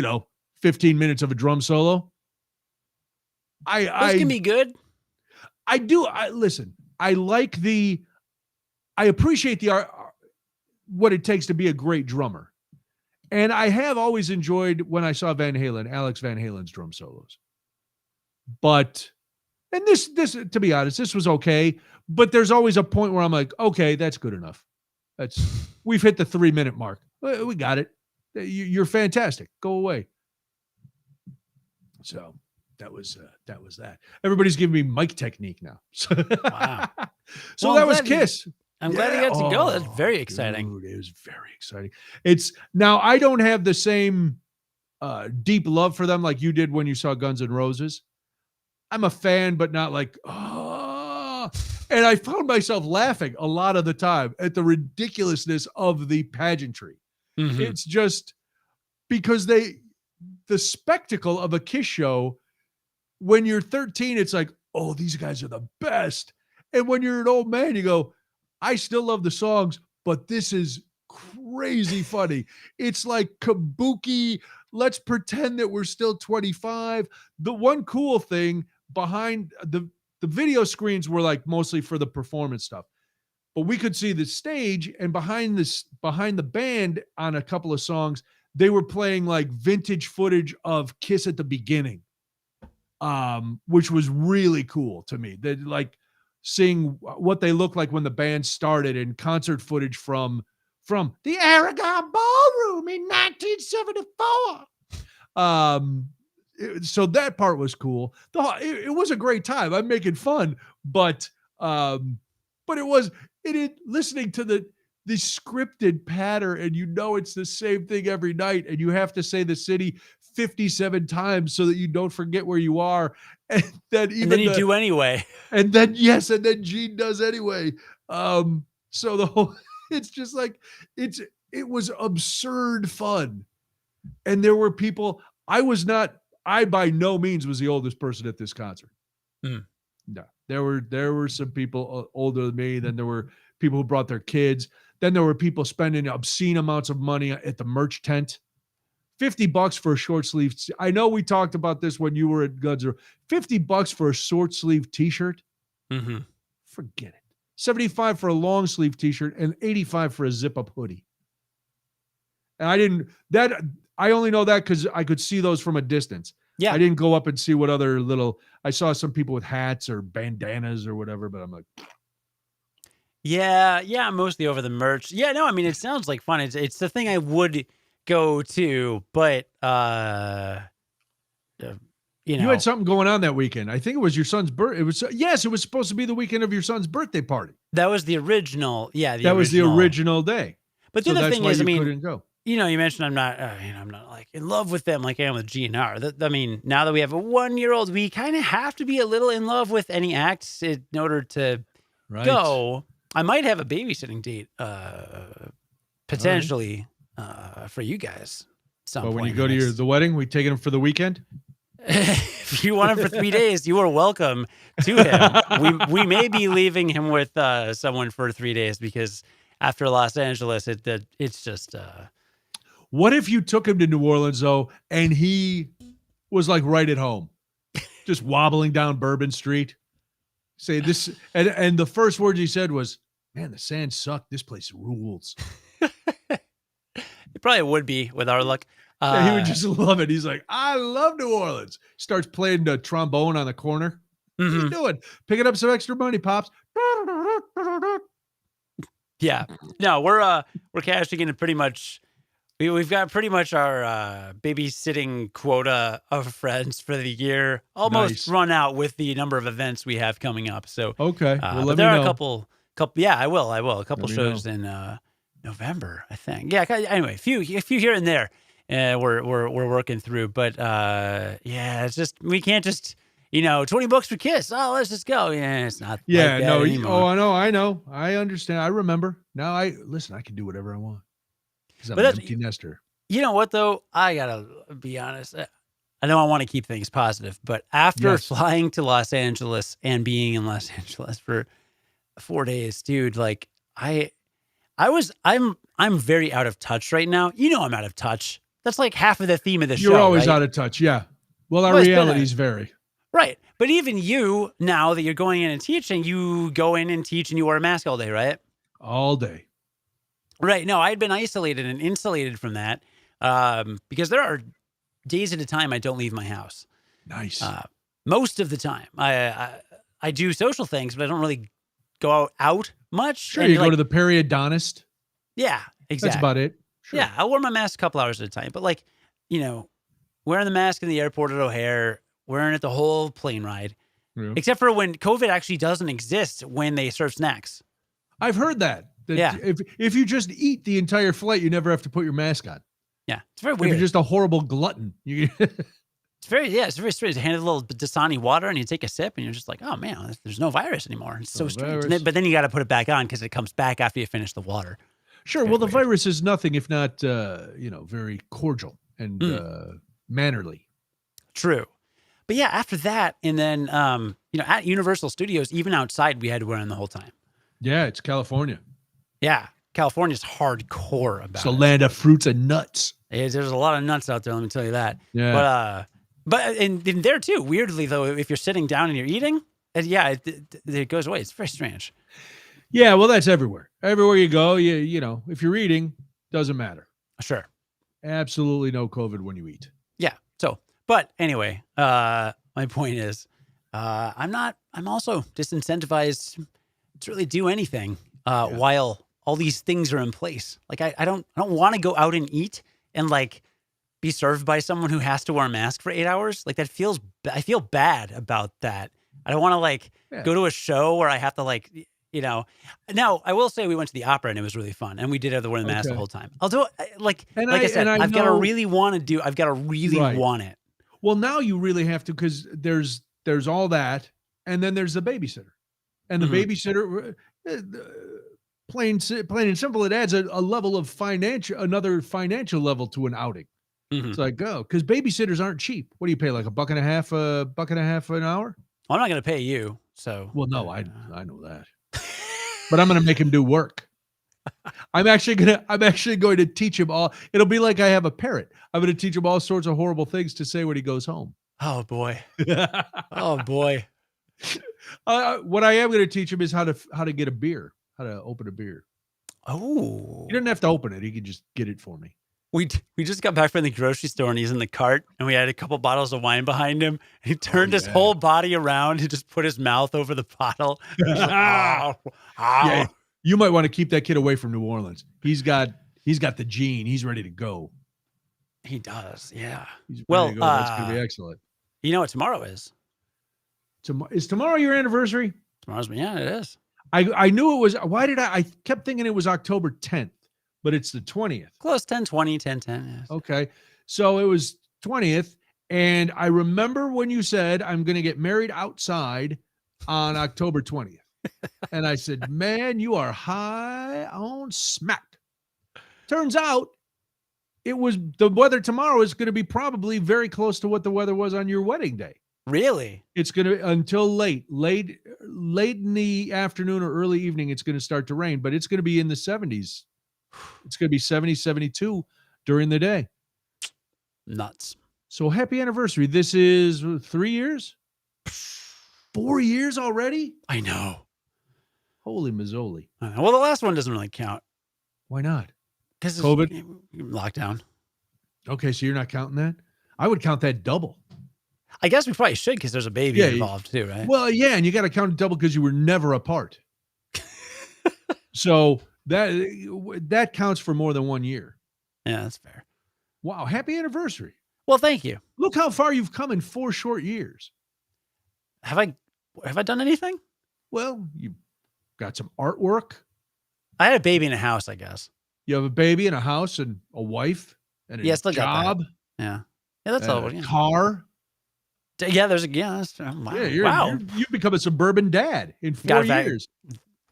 15 minutes of a drum solo. Those can be good. I do. Listen. I appreciate what it takes to be a great drummer, and I have always enjoyed when I saw Alex Van Halen's drum solos. But this, to be honest, this was okay. But there's always a point where I'm like, okay, that's good enough. We've hit the 3-minute mark. We got it. You're fantastic. Go away. So that was that. Everybody's giving me mic technique now. Wow. So that was Kiss. I'm glad you got to go. That's very exciting. Dude, it was very exciting. Now I don't have the same deep love for them like you did when you saw Guns N' Roses. I'm a fan, but not like, and I found myself laughing a lot of the time at the ridiculousness of the pageantry. Mm-hmm. It's just because the spectacle of a Kiss show, when you're 13, it's like, oh, these guys are the best. And when you're an old man, you go, I still love the songs, but this is crazy funny. It's like kabuki. Let's pretend that we're still 25. The one cool thing behind the video screens were like mostly for the performance stuff, but we could see the stage, and behind the band on a couple of songs, they were playing like vintage footage of Kiss at the beginning, which was really cool to me. That like seeing what they looked like when the band started, and concert footage from the Aragon Ballroom in 1974. So that part was cool. It was a great time. I'm making fun, but listening to the scripted pattern, and you know it's the same thing every night, and you have to say the city 57 times so that you don't forget where you are. And then you do anyway. And then Gene does anyway. So the whole, it's just like, it was absurd fun. And there were people, I by no means was the oldest person at this concert. Mm. No, there were some people older than me. Then there were people who brought their kids. Then there were people spending obscene amounts of money at the merch tent. $50 for a short sleeve. I know we talked about this when you were at Guns N' Roses. $50 for a short sleeve t-shirt. Mm-hmm. Forget it. $75 for a long sleeve t-shirt and $85 for a zip up hoodie. And I only know that because I could see those from a distance. Yeah. I didn't go up and see what other I saw some people with hats or bandanas or whatever, but I'm like, yeah, mostly over the merch. Yeah, no, I mean, it sounds like fun. It's the thing I would go to, but you had something going on that weekend. I think it was your son's birthday. It was supposed to be the weekend of your son's birthday party. That was the original. Yeah, was the original day. But the other thing is, I mean, couldn't go. You mentioned I'm not like in love with them like I am with GNR. I mean, now that we have a 1-year-old, we kind of have to be a little in love with any acts in order to go. I might have a babysitting date potentially for you guys. But when you go to the wedding, we taking him for the weekend? If you want him for 3 days, you are welcome to him. We may be leaving him with someone for 3 days because after Los Angeles, it's just. What if you took him to New Orleans though, and he was like right at home, just wobbling down Bourbon Street? Say this, and the first words he said was, "Man, the sand sucked. This place rules." It probably would be with our luck. He would just love it. He's like, "I love New Orleans." Starts playing the trombone on the corner. Mm-hmm. What are you doing? Picking up some extra money, Pops. Yeah. No, we're cashing in pretty much. We've got pretty much our babysitting quota of friends for the year almost run out with the number of events we have coming up. So okay, well, but there are a couple. Yeah, I will. A couple shows in November, I think. Yeah. Anyway, a few here and there. We're working through, but yeah, it's just we can't just $20 for Kiss. Oh, let's just go. Yeah, it's not. Yeah, like no. Anymore. I know. I understand. I remember. Now I can do whatever I want. Because I'm an empty nester. You know what though? I gotta be honest. I know I want to keep things positive, but after flying to Los Angeles and being in Los Angeles for 4 days, dude, like I'm very out of touch right now. I'm out of touch. That's like half of the theme of the show. You're always out of touch. Yeah. Well, our realities vary. Right. But even you, now that you're going in and teaching, you go in and teach and you wear a mask all day, right? All day. Right. No, I had been isolated and insulated from that because there are days at a time I don't leave my house. Nice. Most of the time. I do social things, but I don't really go out much. Sure, you go to the periodontist. Yeah, exactly. That's about it. Sure. Yeah, I'll wear my mask a couple hours at a time. But wearing the mask in the airport at O'Hare, wearing it the whole plane ride, except for when COVID actually doesn't exist when they serve snacks. I've heard that. Yeah. If you just eat the entire flight, you never have to put your mask on. Yeah, it's very weird. If you're just a horrible glutton. It's very strange. Hand a little Dasani water and you take a sip and you're just like, oh man, there's no virus anymore. It's so strange. But then you got to put it back on because it comes back after you finish the water. Sure. Well, the virus is nothing if not, very cordial and mannerly. True. But yeah, after that, and then, at Universal Studios, even outside, we had to wear them the whole time. Yeah, it's California. Yeah. California's hardcore about it. It's a land of fruits and nuts. There's a lot of nuts out there, let me tell you that. Yeah. But in there too, weirdly though, if you're sitting down and you're eating, it goes away. It's very strange. Yeah, well, that's everywhere. Everywhere you go, if you're eating, doesn't matter. Sure. Absolutely no COVID when you eat. Yeah. So, but anyway, my point is, I'm also disincentivized to really do anything while all these things are in place. Like I don't want to go out and eat and like be served by someone who has to wear a mask for 8 hours. Like I feel bad about that. I don't want to go to a show where I have to Now I will say we went to the opera and it was really fun, and we did have to wear the mask the whole time. Although, like I said, I've got to really want it. Well, now you really have to, because there's all that, and then there's the babysitter, and the babysitter, plain and simple, it adds a level of another financial level to an outing. It's like, because babysitters aren't cheap. What do you pay, like $1.50 an hour? Well, I'm not going to pay you, so. Well, no, I know that. But I'm going to make him do work. I'm actually going to teach him all. It'll be like I have a parrot. I'm going to teach him all sorts of horrible things to say when he goes home. Oh boy. Oh boy. What I am going to teach him is how to get a beer, how to open a beer. Oh. He doesn't have to open it. He can just get it for me. We just got back from the grocery store and he's in the cart and we had a couple bottles of wine behind him. He turned his whole body around. He just put his mouth over the bottle. Like, Yeah, you might want to keep that kid away from New Orleans. He's got the gene. He's ready to go. He does. Yeah. He's ready to go. That's going to be excellent. You know what tomorrow is? Is tomorrow your anniversary? Yeah, it is. I knew it was. I kept thinking it was October 10th. But it's the 20th. Close, 10/20, 10/10. Yes. Okay. So it was 20th. And I remember when you said, I'm going to get married outside on October 20th. And I said, man, you are high on smack. Turns out the weather tomorrow is going to be probably very close to what the weather was on your wedding day. Really? It's going to, until late in the afternoon or early evening, it's going to start to rain, but it's going to be in the 70s. It's going to be 70, 72 during the day. Nuts. So happy anniversary. This is 3 years? 4 years already? I know. Holy mazzoli. Well, the last one doesn't really count. Why not? Because COVID? Lockdown. Okay, so you're not counting that? I would count that double. I guess we probably should because there's a baby involved too, right? Well, yeah, and you got to count it double because you were never apart. So that counts for more than 1 year. Yeah, that's fair. Wow, happy anniversary. Well, thank you. Look how far you've come in 4 short years. Have I done anything? Well, you got some artwork. I had a baby in a house, I guess. You have a baby and a house and a wife and a still job. Got that. Yeah, that's all. A car. Yeah, wow. Yeah, you've become a suburban dad in 4 years.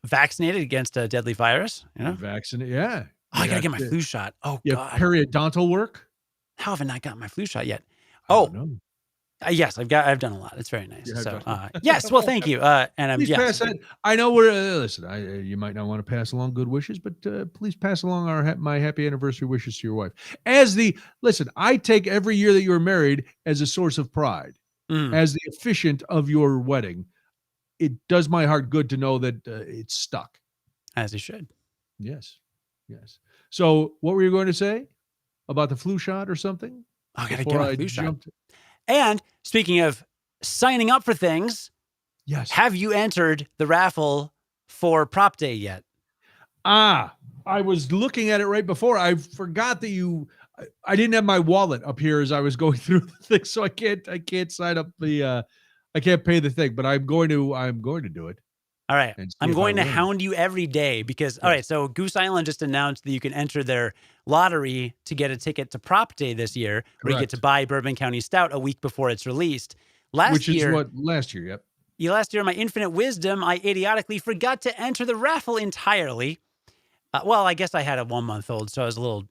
Vaccinated against a deadly virus. Vaccinated, yeah. Oh, I gotta get my flu shot. Oh, God. Periodontal work. How have I not gotten my flu shot yet? Yes, I've done a lot. It's very nice. So, yes. Well, thank you. And I'm pass that. I know we're listen. You might not want to pass along good wishes, but please pass along my happy anniversary wishes to your wife. I take every year that you're married as a source of pride, as the officiant of your wedding. It does my heart good to know that it's stuck. As it should. Yes. So what were you going to say about the flu shot or something? I gotta get my flu shot. And speaking of signing up for things, yes, have you entered the raffle for Prop Day yet? I was looking at it right before. I forgot that I didn't have my wallet up here as I was going through the thing, so I can't sign up I can't pay the thing, but I'm going to do it. All right. I'm going to hound you every day because, all right, so Goose Island just announced that you can enter their lottery to get a ticket to Prop Day this year, where you get to buy Bourbon County Stout a week before it's released. Last year, yep. Last year, in my infinite wisdom, I idiotically forgot to enter the raffle entirely. Well, I guess I had a 1-month-old, so I was a little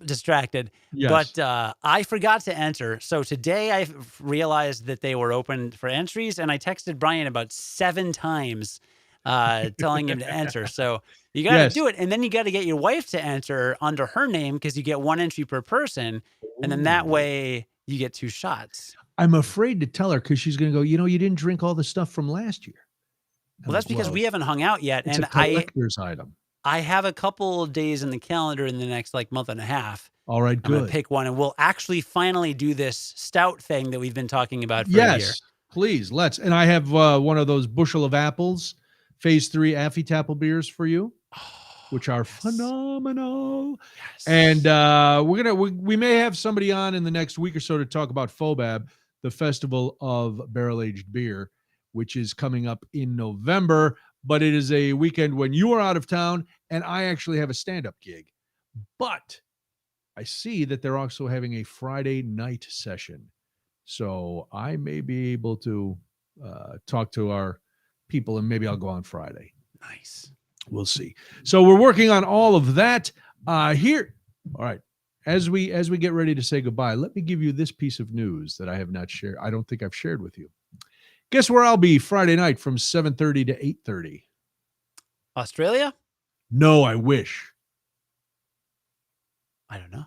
distracted. Yes. But I forgot to enter. So today I realized that they were open for entries, and I texted Brian about 7 times telling him to enter. So you got to do it. And then you got to get your wife to enter under her name because you get 1 entry per person. And then that way you get 2 shots. I'm afraid to tell her because she's going to go, you didn't drink all the stuff from last year. Well, that's because we haven't hung out yet. It's a collector's item. I have a couple of days in the calendar in the next month and a half. All right, good. I'm going to pick one, and we'll actually finally do this stout thing that we've been talking about for a year. Yes, please, let's. And I have one of those bushel of apples, phase 3 Affy-Tapple beers for you, which are phenomenal. Yes. And we may have somebody on in the next week or so to talk about FOBAB, the Festival of Barrel-Aged Beer, which is coming up in November. but it is a weekend when you are out of town and I actually have a stand-up gig. But I see that they're also having a Friday night session. So I may be able to talk to our people and maybe I'll go on Friday. Nice. We'll see. So we're working on all of that here. All right. As we get ready to say goodbye, let me give you this piece of news that I have not shared. I don't think I've shared with you. Guess where I'll be Friday night from 7:30 to 8:30? Australia? No, I wish. I don't know.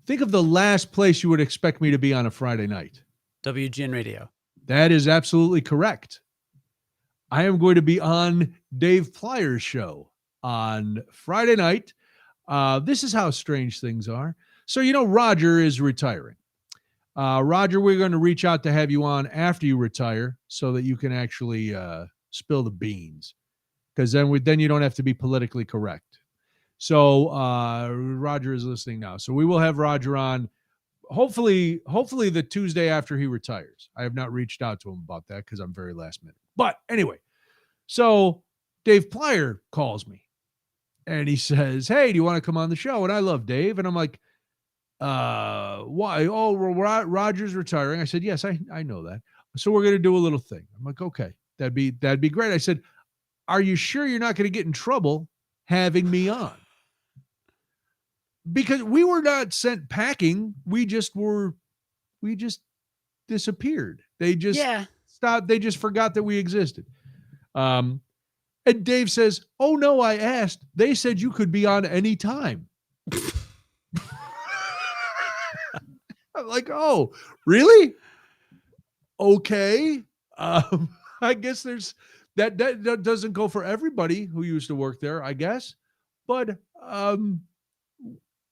Think of the last place you would expect me to be on a Friday night. WGN Radio. That is absolutely correct. I am going to be on Dave Plyer's show on Friday night. This is how strange things are. So, Roger is retiring. Roger, we're going to reach out to have you on after you retire so that you can actually spill the beans, because then you don't have to be politically correct. So Roger is listening now. So we will have Roger on hopefully the Tuesday after he retires. I have not reached out to him about that because I'm very last minute. But anyway, so Dave Plyer calls me and he says, "Hey, do you want to come on the show?" And I love Dave. And I'm like, why? Oh, Roger's retiring. I said, yes, I know that. So we're going to do a little thing. I'm like, okay, that'd be great. I said, are you sure you're not going to get in trouble having me on? Because we were not sent packing. We just disappeared. They just stopped. They just forgot that we existed. And Dave says, "Oh no, I asked. They said you could be on any time." I'm like, "Oh, really? Okay." I guess there's that doesn't go for everybody who used to work there, I guess. But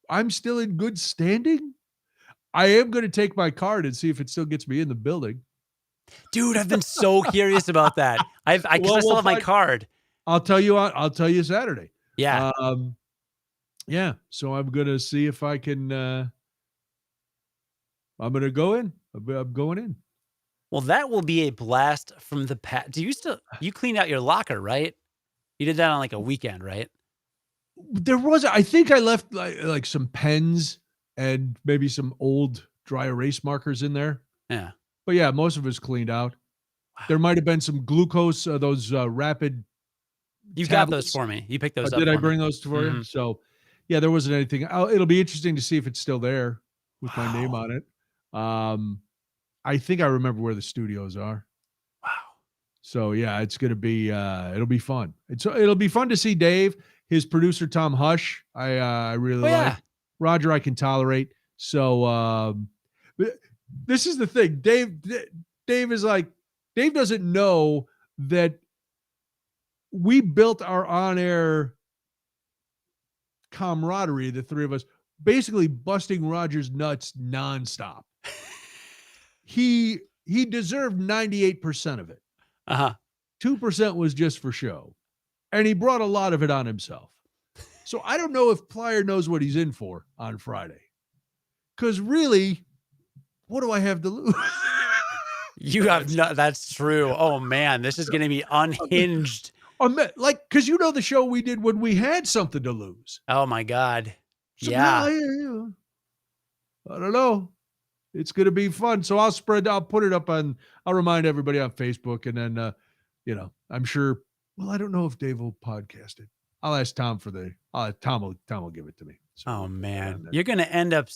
I'm still in good standing. I am going to take my card and see if it still gets me in the building. Dude, I've been so curious about that. I still have my card. I'll tell you Saturday. Yeah. Yeah. So I'm going to see if I can, I'm going to go in. I'm going in. Well, that will be a blast from the past. You cleaned out your locker, right? You did that on like a weekend, right? I think I left like some pens and maybe some old dry erase markers in there. Yeah. But yeah, most of it's cleaned out. Wow. There might have been some glucose, those rapid. You got those for me. You picked those up. Did I bring those for you? So yeah, there wasn't anything. It'll be interesting to see if it's still there with my name on it. I think I remember where the studios are. Wow. So yeah, it's going to be, it'll be fun. It'll be fun to see Dave, his producer, Tom Hush. I really like. Yeah. Roger, I can tolerate. So, this is the thing. Dave is like, Dave doesn't know that we built our on-air camaraderie, the three of us, basically busting Roger's nuts nonstop. He deserved 98% of it. 2% was just for show. And he brought a lot of it on himself. So I don't know if Plyer knows what he's in for on Friday. Because really, what do I have to lose? You have no, that's true. Oh man, this is going to be unhinged. Because the show we did when we had something to lose. Oh my God. So I don't know. It's going to be fun. So I'll put it up I'll remind everybody on Facebook. And then, I'm sure, I don't know if Dave will podcast it. I'll ask Tom Tom will give it to me. So oh man, you're going to end up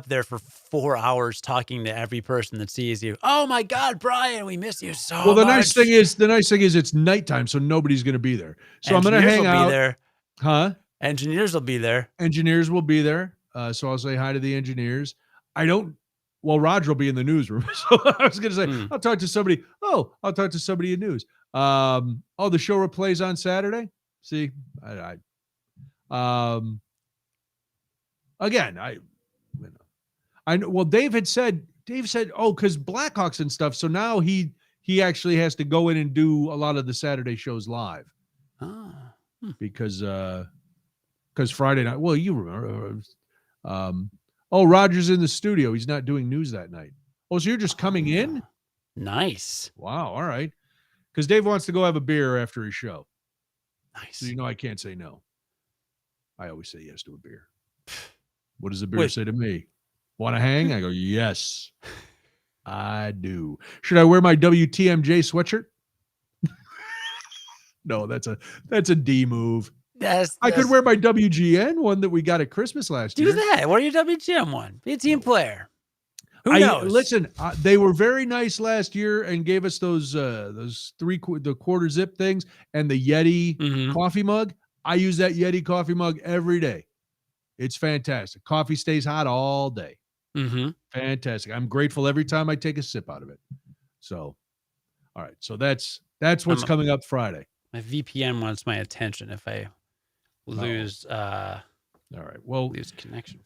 there for 4 hours talking to every person that sees you. Oh my God, Brian, we miss you so much. Well, the nice thing is it's nighttime, so nobody's going to be there. So I'm going to hang out. There. Huh? Engineers will be there. Engineers will be there. So I'll say hi to the engineers. Roger will be in the newsroom. So I was going to say, I'll talk to somebody. I'll talk to somebody in news. The show replays on Saturday. See, again, I know. Well, Dave said, because Blackhawks and stuff. So now he actually has to go in and do a lot of the Saturday shows live. Because Friday night. Well, you remember. Roger's in the studio. He's not doing news that night. Oh, so you're just coming in? Nice. Wow. All right. Because Dave wants to go have a beer after his show. Nice. So you know I can't say no. I always say yes to a beer. What does the beer say to me? Want to hang? I go, yes, I do. Should I wear my WTMJ sweatshirt? No, that's a D move. I could wear my WGN one that we got at Christmas last year. Do that. What are your WGN one? Be a team player. Who knows? Listen, they were very nice last year and gave us those the quarter zip things and the Yeti coffee mug. I use that Yeti coffee mug every day. It's fantastic. Coffee stays hot all day. Fantastic. I'm grateful every time I take a sip out of it. So, all right. So that's what's coming up Friday. My VPN wants my attention if I lose. All right. Well, lose connection.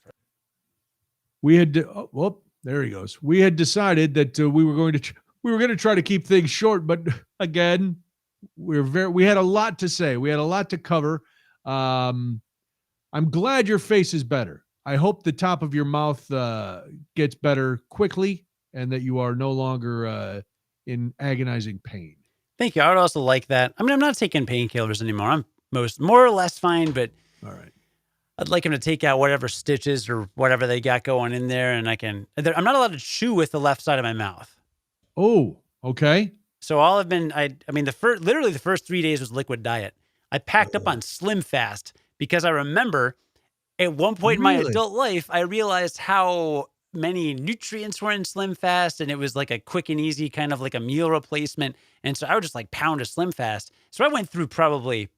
We had there he goes. We had decided that we were going to try to keep things short, but again, we had a lot to say. We had a lot to cover. I'm glad your face is better. I hope the top of your mouth gets better quickly and that you are no longer in agonizing pain. Thank you. I would also like that. I mean, I'm not taking painkillers anymore. I'm more or less fine, but all right. I'd like him to take out whatever stitches or whatever they got going in there, and I'm not allowed to chew with the left side of my mouth. Oh, okay. So all I've been, literally the first 3 days was liquid diet. I packed up on Slim Fast because I remember at one point in my adult life, I realized how many nutrients were in Slim Fast, and it was like a quick and easy kind of like a meal replacement. And so I would just like pound a Slim Fast. So I went through probably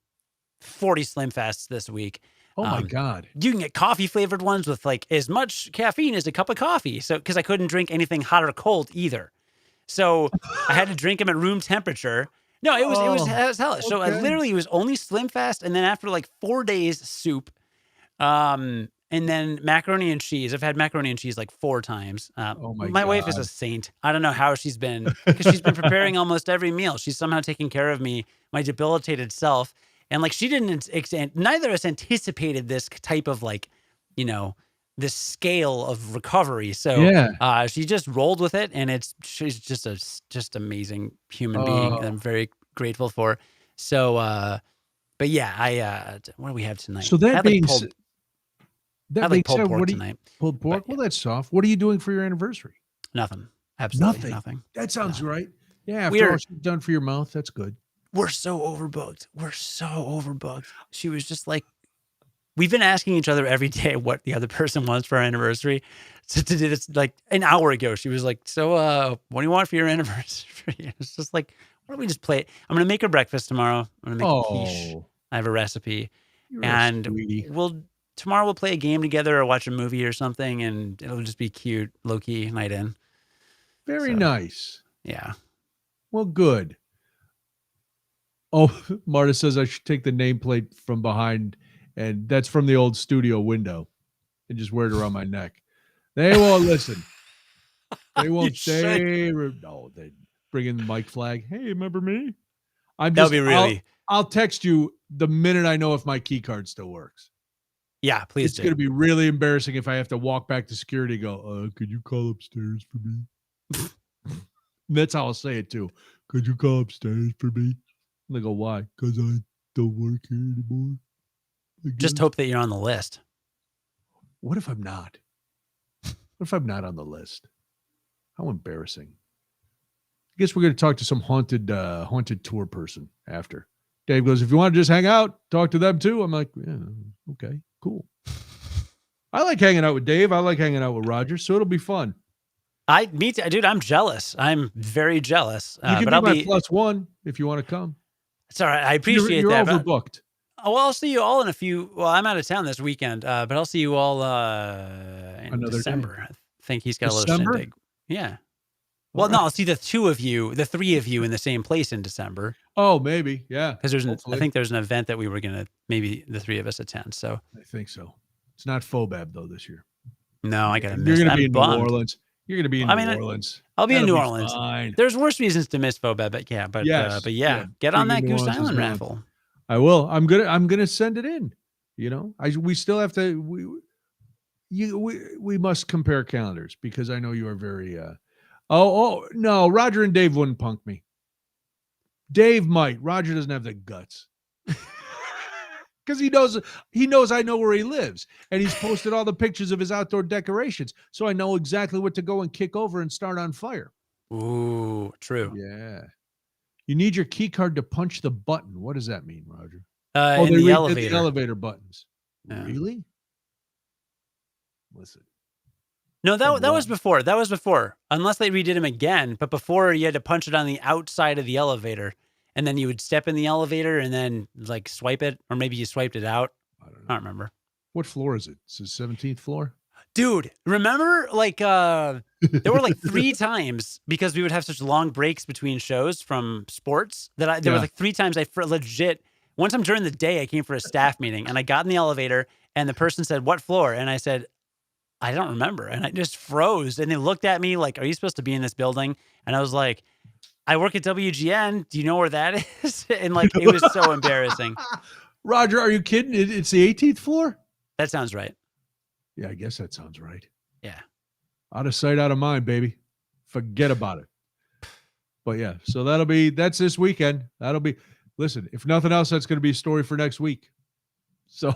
40 Slim Fasts this week. Oh my God. You can get coffee flavored ones with like as much caffeine as a cup of coffee. So, cause I couldn't drink anything hot or cold either. So I had to drink them at room temperature. No, it was hellish. Okay. So I literally, it was only Slim Fast. And then after like 4 days, soup, and then macaroni and cheese. I've had macaroni and cheese like 4 times. My wife is a saint. I don't know how she's been, because she's been preparing almost every meal. She's somehow taking care of me, my debilitated self. And like, she didn't, neither of us anticipated this type of like, this scale of recovery. So she just rolled with it, and she's just amazing human being that I'm very grateful for. So, but yeah, what do we have tonight? So that being said, pulled pork tonight. Pulled pork? Well, that's soft. What are you doing for your anniversary? Nothing. Absolutely nothing. That sounds right. Yeah, after all she's done for your mouth, that's good. We're so overbooked. She was just like, we've been asking each other every day what the other person wants for our anniversary. So to do this like an hour ago, she was like, so what do you want for your anniversary? It's just like, why don't we just play it? I'm going to make her breakfast tomorrow. I'm going to make a quiche. I have a recipe. And tomorrow we'll play a game together or watch a movie or something, and it'll just be cute, low-key night in. Very nice. Yeah. Well, good. Oh, Marta says I should take the nameplate from behind, and that's from the old studio window, and just wear it around my neck. They won't listen. They won't say. No, they bring in the mic flag. Hey, remember me? That'll be really. I'll text you the minute I know if my key card still works. Yeah, please. It's going to be really embarrassing if I have to walk back to security and go, could you call upstairs for me? That's how I'll say it too. Could you call upstairs for me? And they go, why? Because I don't work here anymore. Just hope that you're on the list. What if I'm not? What if I'm not on the list? How embarrassing. I guess we're going to talk to some haunted tour person after. Dave goes, if you want to just hang out, talk to them too. I'm like, yeah, okay, cool. I like hanging out with Dave. I like hanging out with Roger, so it'll be fun. Me too, dude. I'm jealous. I'm very jealous. You can be my +1 if you want to come. It's all right. I appreciate you're that. You're overbooked. Well, I'll see you all in a few. Well, I'm out of town this weekend, but I'll see you all in December. Day. I think he's got a little shindig. Yeah. Well, no, I'll see the 3 of you in the same place in December. Oh, maybe. Yeah. Because I think there's an event that we were going to, maybe the 3 of us attend. So I think so. It's not FOBAB though this year. No, I got to miss. You're going to be in New Orleans. You're going to be in New Orleans. I'll be in New Orleans. Fine. There's worse reasons to miss FOBAB, but yeah. But get on that Goose Island raffle. I will. I'm gonna send it in. We still have to. We must compare calendars because I know you are very. Oh no, Roger and Dave wouldn't punk me. Dave might. Roger doesn't have the guts. because he knows I know where he lives, and he's posted all the pictures of his outdoor decorations, so I know exactly what to go and kick over and start on fire. Ooh, true. Yeah. You need your key card to punch the button. What does that mean, Roger? In they the redid elevator. the elevator buttons. Yeah. Really? Listen. No, that was before. That was before. Unless they redid them again. But before, you had to punch it on the outside of the elevator. And then you would step in the elevator and then like swipe it. Or maybe you swiped it out. I don't remember. What floor is it? It's the 17th floor? Dude, remember like there were like 3 times, because we would have such long breaks between shows from sports, that there were like 3 times I legit, one time during the day I came for a staff meeting and I got in the elevator and the person said, "What floor?" And I said, "I don't remember." And I just froze, and they looked at me like, "Are you supposed to be in this building?" And I was like, "I work at WGN. Do you know where that is?" And like, it was so embarrassing. Roger, are you kidding? It's the 18th floor? That sounds right. Yeah, I guess that sounds right. Yeah. Out of sight, out of mind, baby. Forget about it. But yeah, so that's this weekend. Listen, if nothing else, that's going to be a story for next week. So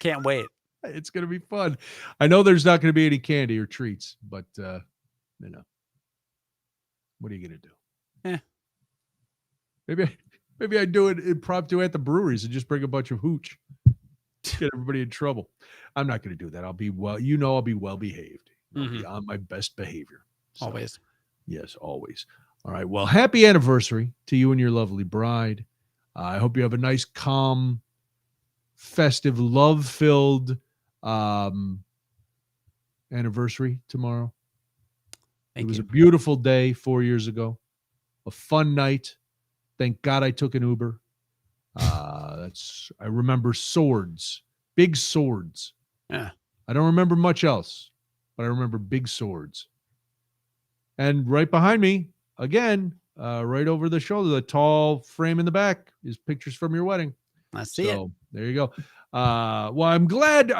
can't wait. It's going to be fun. I know there's not going to be any candy or treats, but what are you going to do? Maybe I do it impromptu at the breweries and just bring a bunch of hooch. Get everybody in trouble. I'm not going to do that. I'll be I'll be well behaved. I'll be on my best behavior. So, always. Yes, always. All right. Well, happy anniversary to you and your lovely bride. I hope you have a nice, calm, festive, love-filled anniversary tomorrow. It was a beautiful day 4 years ago. A fun night. Thank God I took an Uber. I remember swords, big swords. Yeah. I don't remember much else, but I remember big swords. And right behind me, again, right over the shoulder, the tall frame in the back is pictures from your wedding. I see it. There you go. Well, I'm glad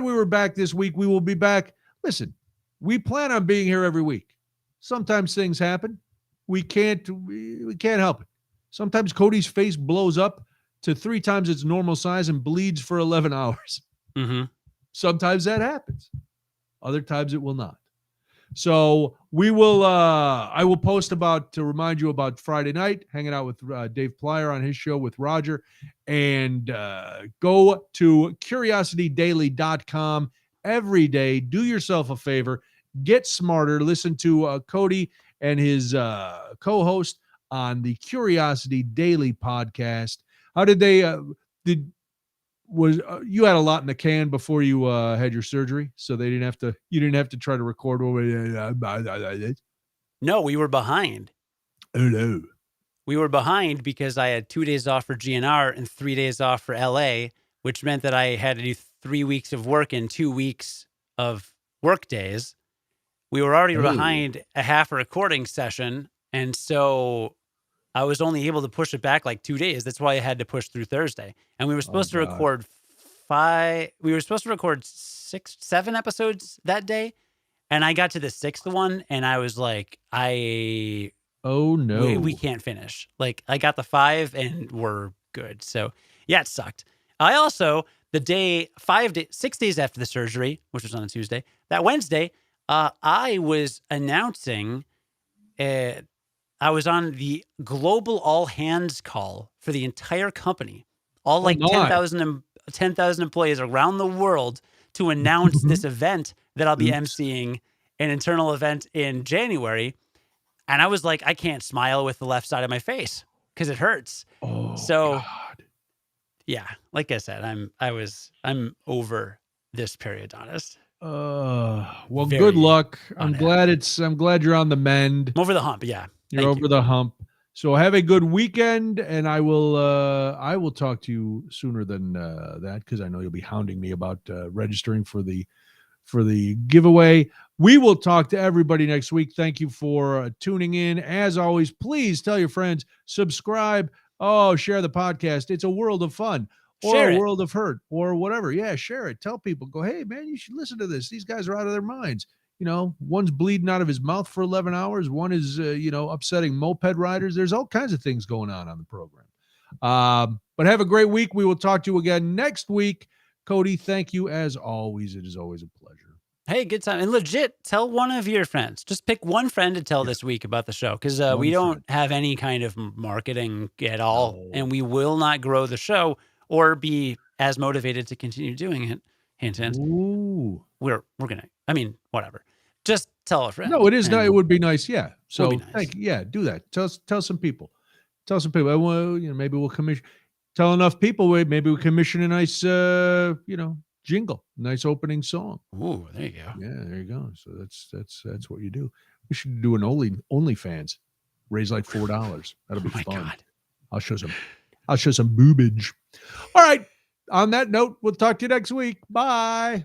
we were back this week. We will be back. Listen, we plan on being here every week. Sometimes things happen. We can't help it. Sometimes Cody's face blows up to 3 times its normal size and bleeds for 11 hours. Mm-hmm. Sometimes that happens. Other times it will not. So we will. I will post to remind you about Friday night, hanging out with Dave Plyer on his show with Roger, and go to curiositydaily.com every day. Do yourself a favor. Get smarter. Listen to Cody and his co-host on the Curiosity Daily podcast. How did they? You had a lot in the can before you had your surgery, so they didn't have to. You didn't have to try to record over. No, we were behind. Oh no, we were behind because I had 2 days off for GNR and 3 days off for LA, which meant that I had to do 3 weeks of work and 2 weeks of work days. We were already behind a half a recording session, and so I was only able to push it back like 2 days. That's why I had to push through Thursday. And we were supposed to record 7 episodes that day. And I got to the 6th one and I was like, oh no, we can't finish. Like I got the 5 and we're good. So yeah, it sucked. I also, 6 days after the surgery, which was on a Tuesday, that Wednesday, I was announcing I was on the global all hands call for the entire company, all 10,000 employees around the world, to announce this event that I'll be emceeing, an internal event in January. And I was like, I can't smile with the left side of my face because it hurts. God. Yeah, like I said, I'm over this periodontist. Well, good luck. I'm glad you're on the mend. I'm over the hump. Yeah. You're over the hump. So have a good weekend, and I will talk to you sooner than that, because I know you'll be hounding me about registering for the giveaway. We will talk to everybody next week. Thank you for tuning in. As always, please tell your friends, subscribe. Share the podcast. It's a world of fun. Or a world of hurt, or whatever. Yeah, share it. Tell people, go, hey, man, you should listen to this. These guys are out of their minds. One's bleeding out of his mouth for 11 hours. One is, upsetting moped riders. There's all kinds of things going on the program. But have a great week. We will talk to you again next week. Cody, thank you as always. It is always a pleasure. Hey, good time. And legit, tell one of your friends. Just pick one friend to tell this week about the show, because we don't have any kind of marketing at all, and we will not grow the show or be as motivated to continue doing it. Hint, hint. Ooh. We're gonna. I mean, whatever. Just tell a friend. No, it is not. It would be nice. Yeah. So nice. do that. Tell some people. Tell some people. Well, maybe we'll commission. Tell enough people. Maybe we commission a nice, jingle, nice opening song. Ooh, there you go. Yeah, there you go. So that's what you do. We should do an OnlyFans. Raise like $4. That'll be fun. God. I'll show some boobage. All right. On that note, we'll talk to you next week. Bye.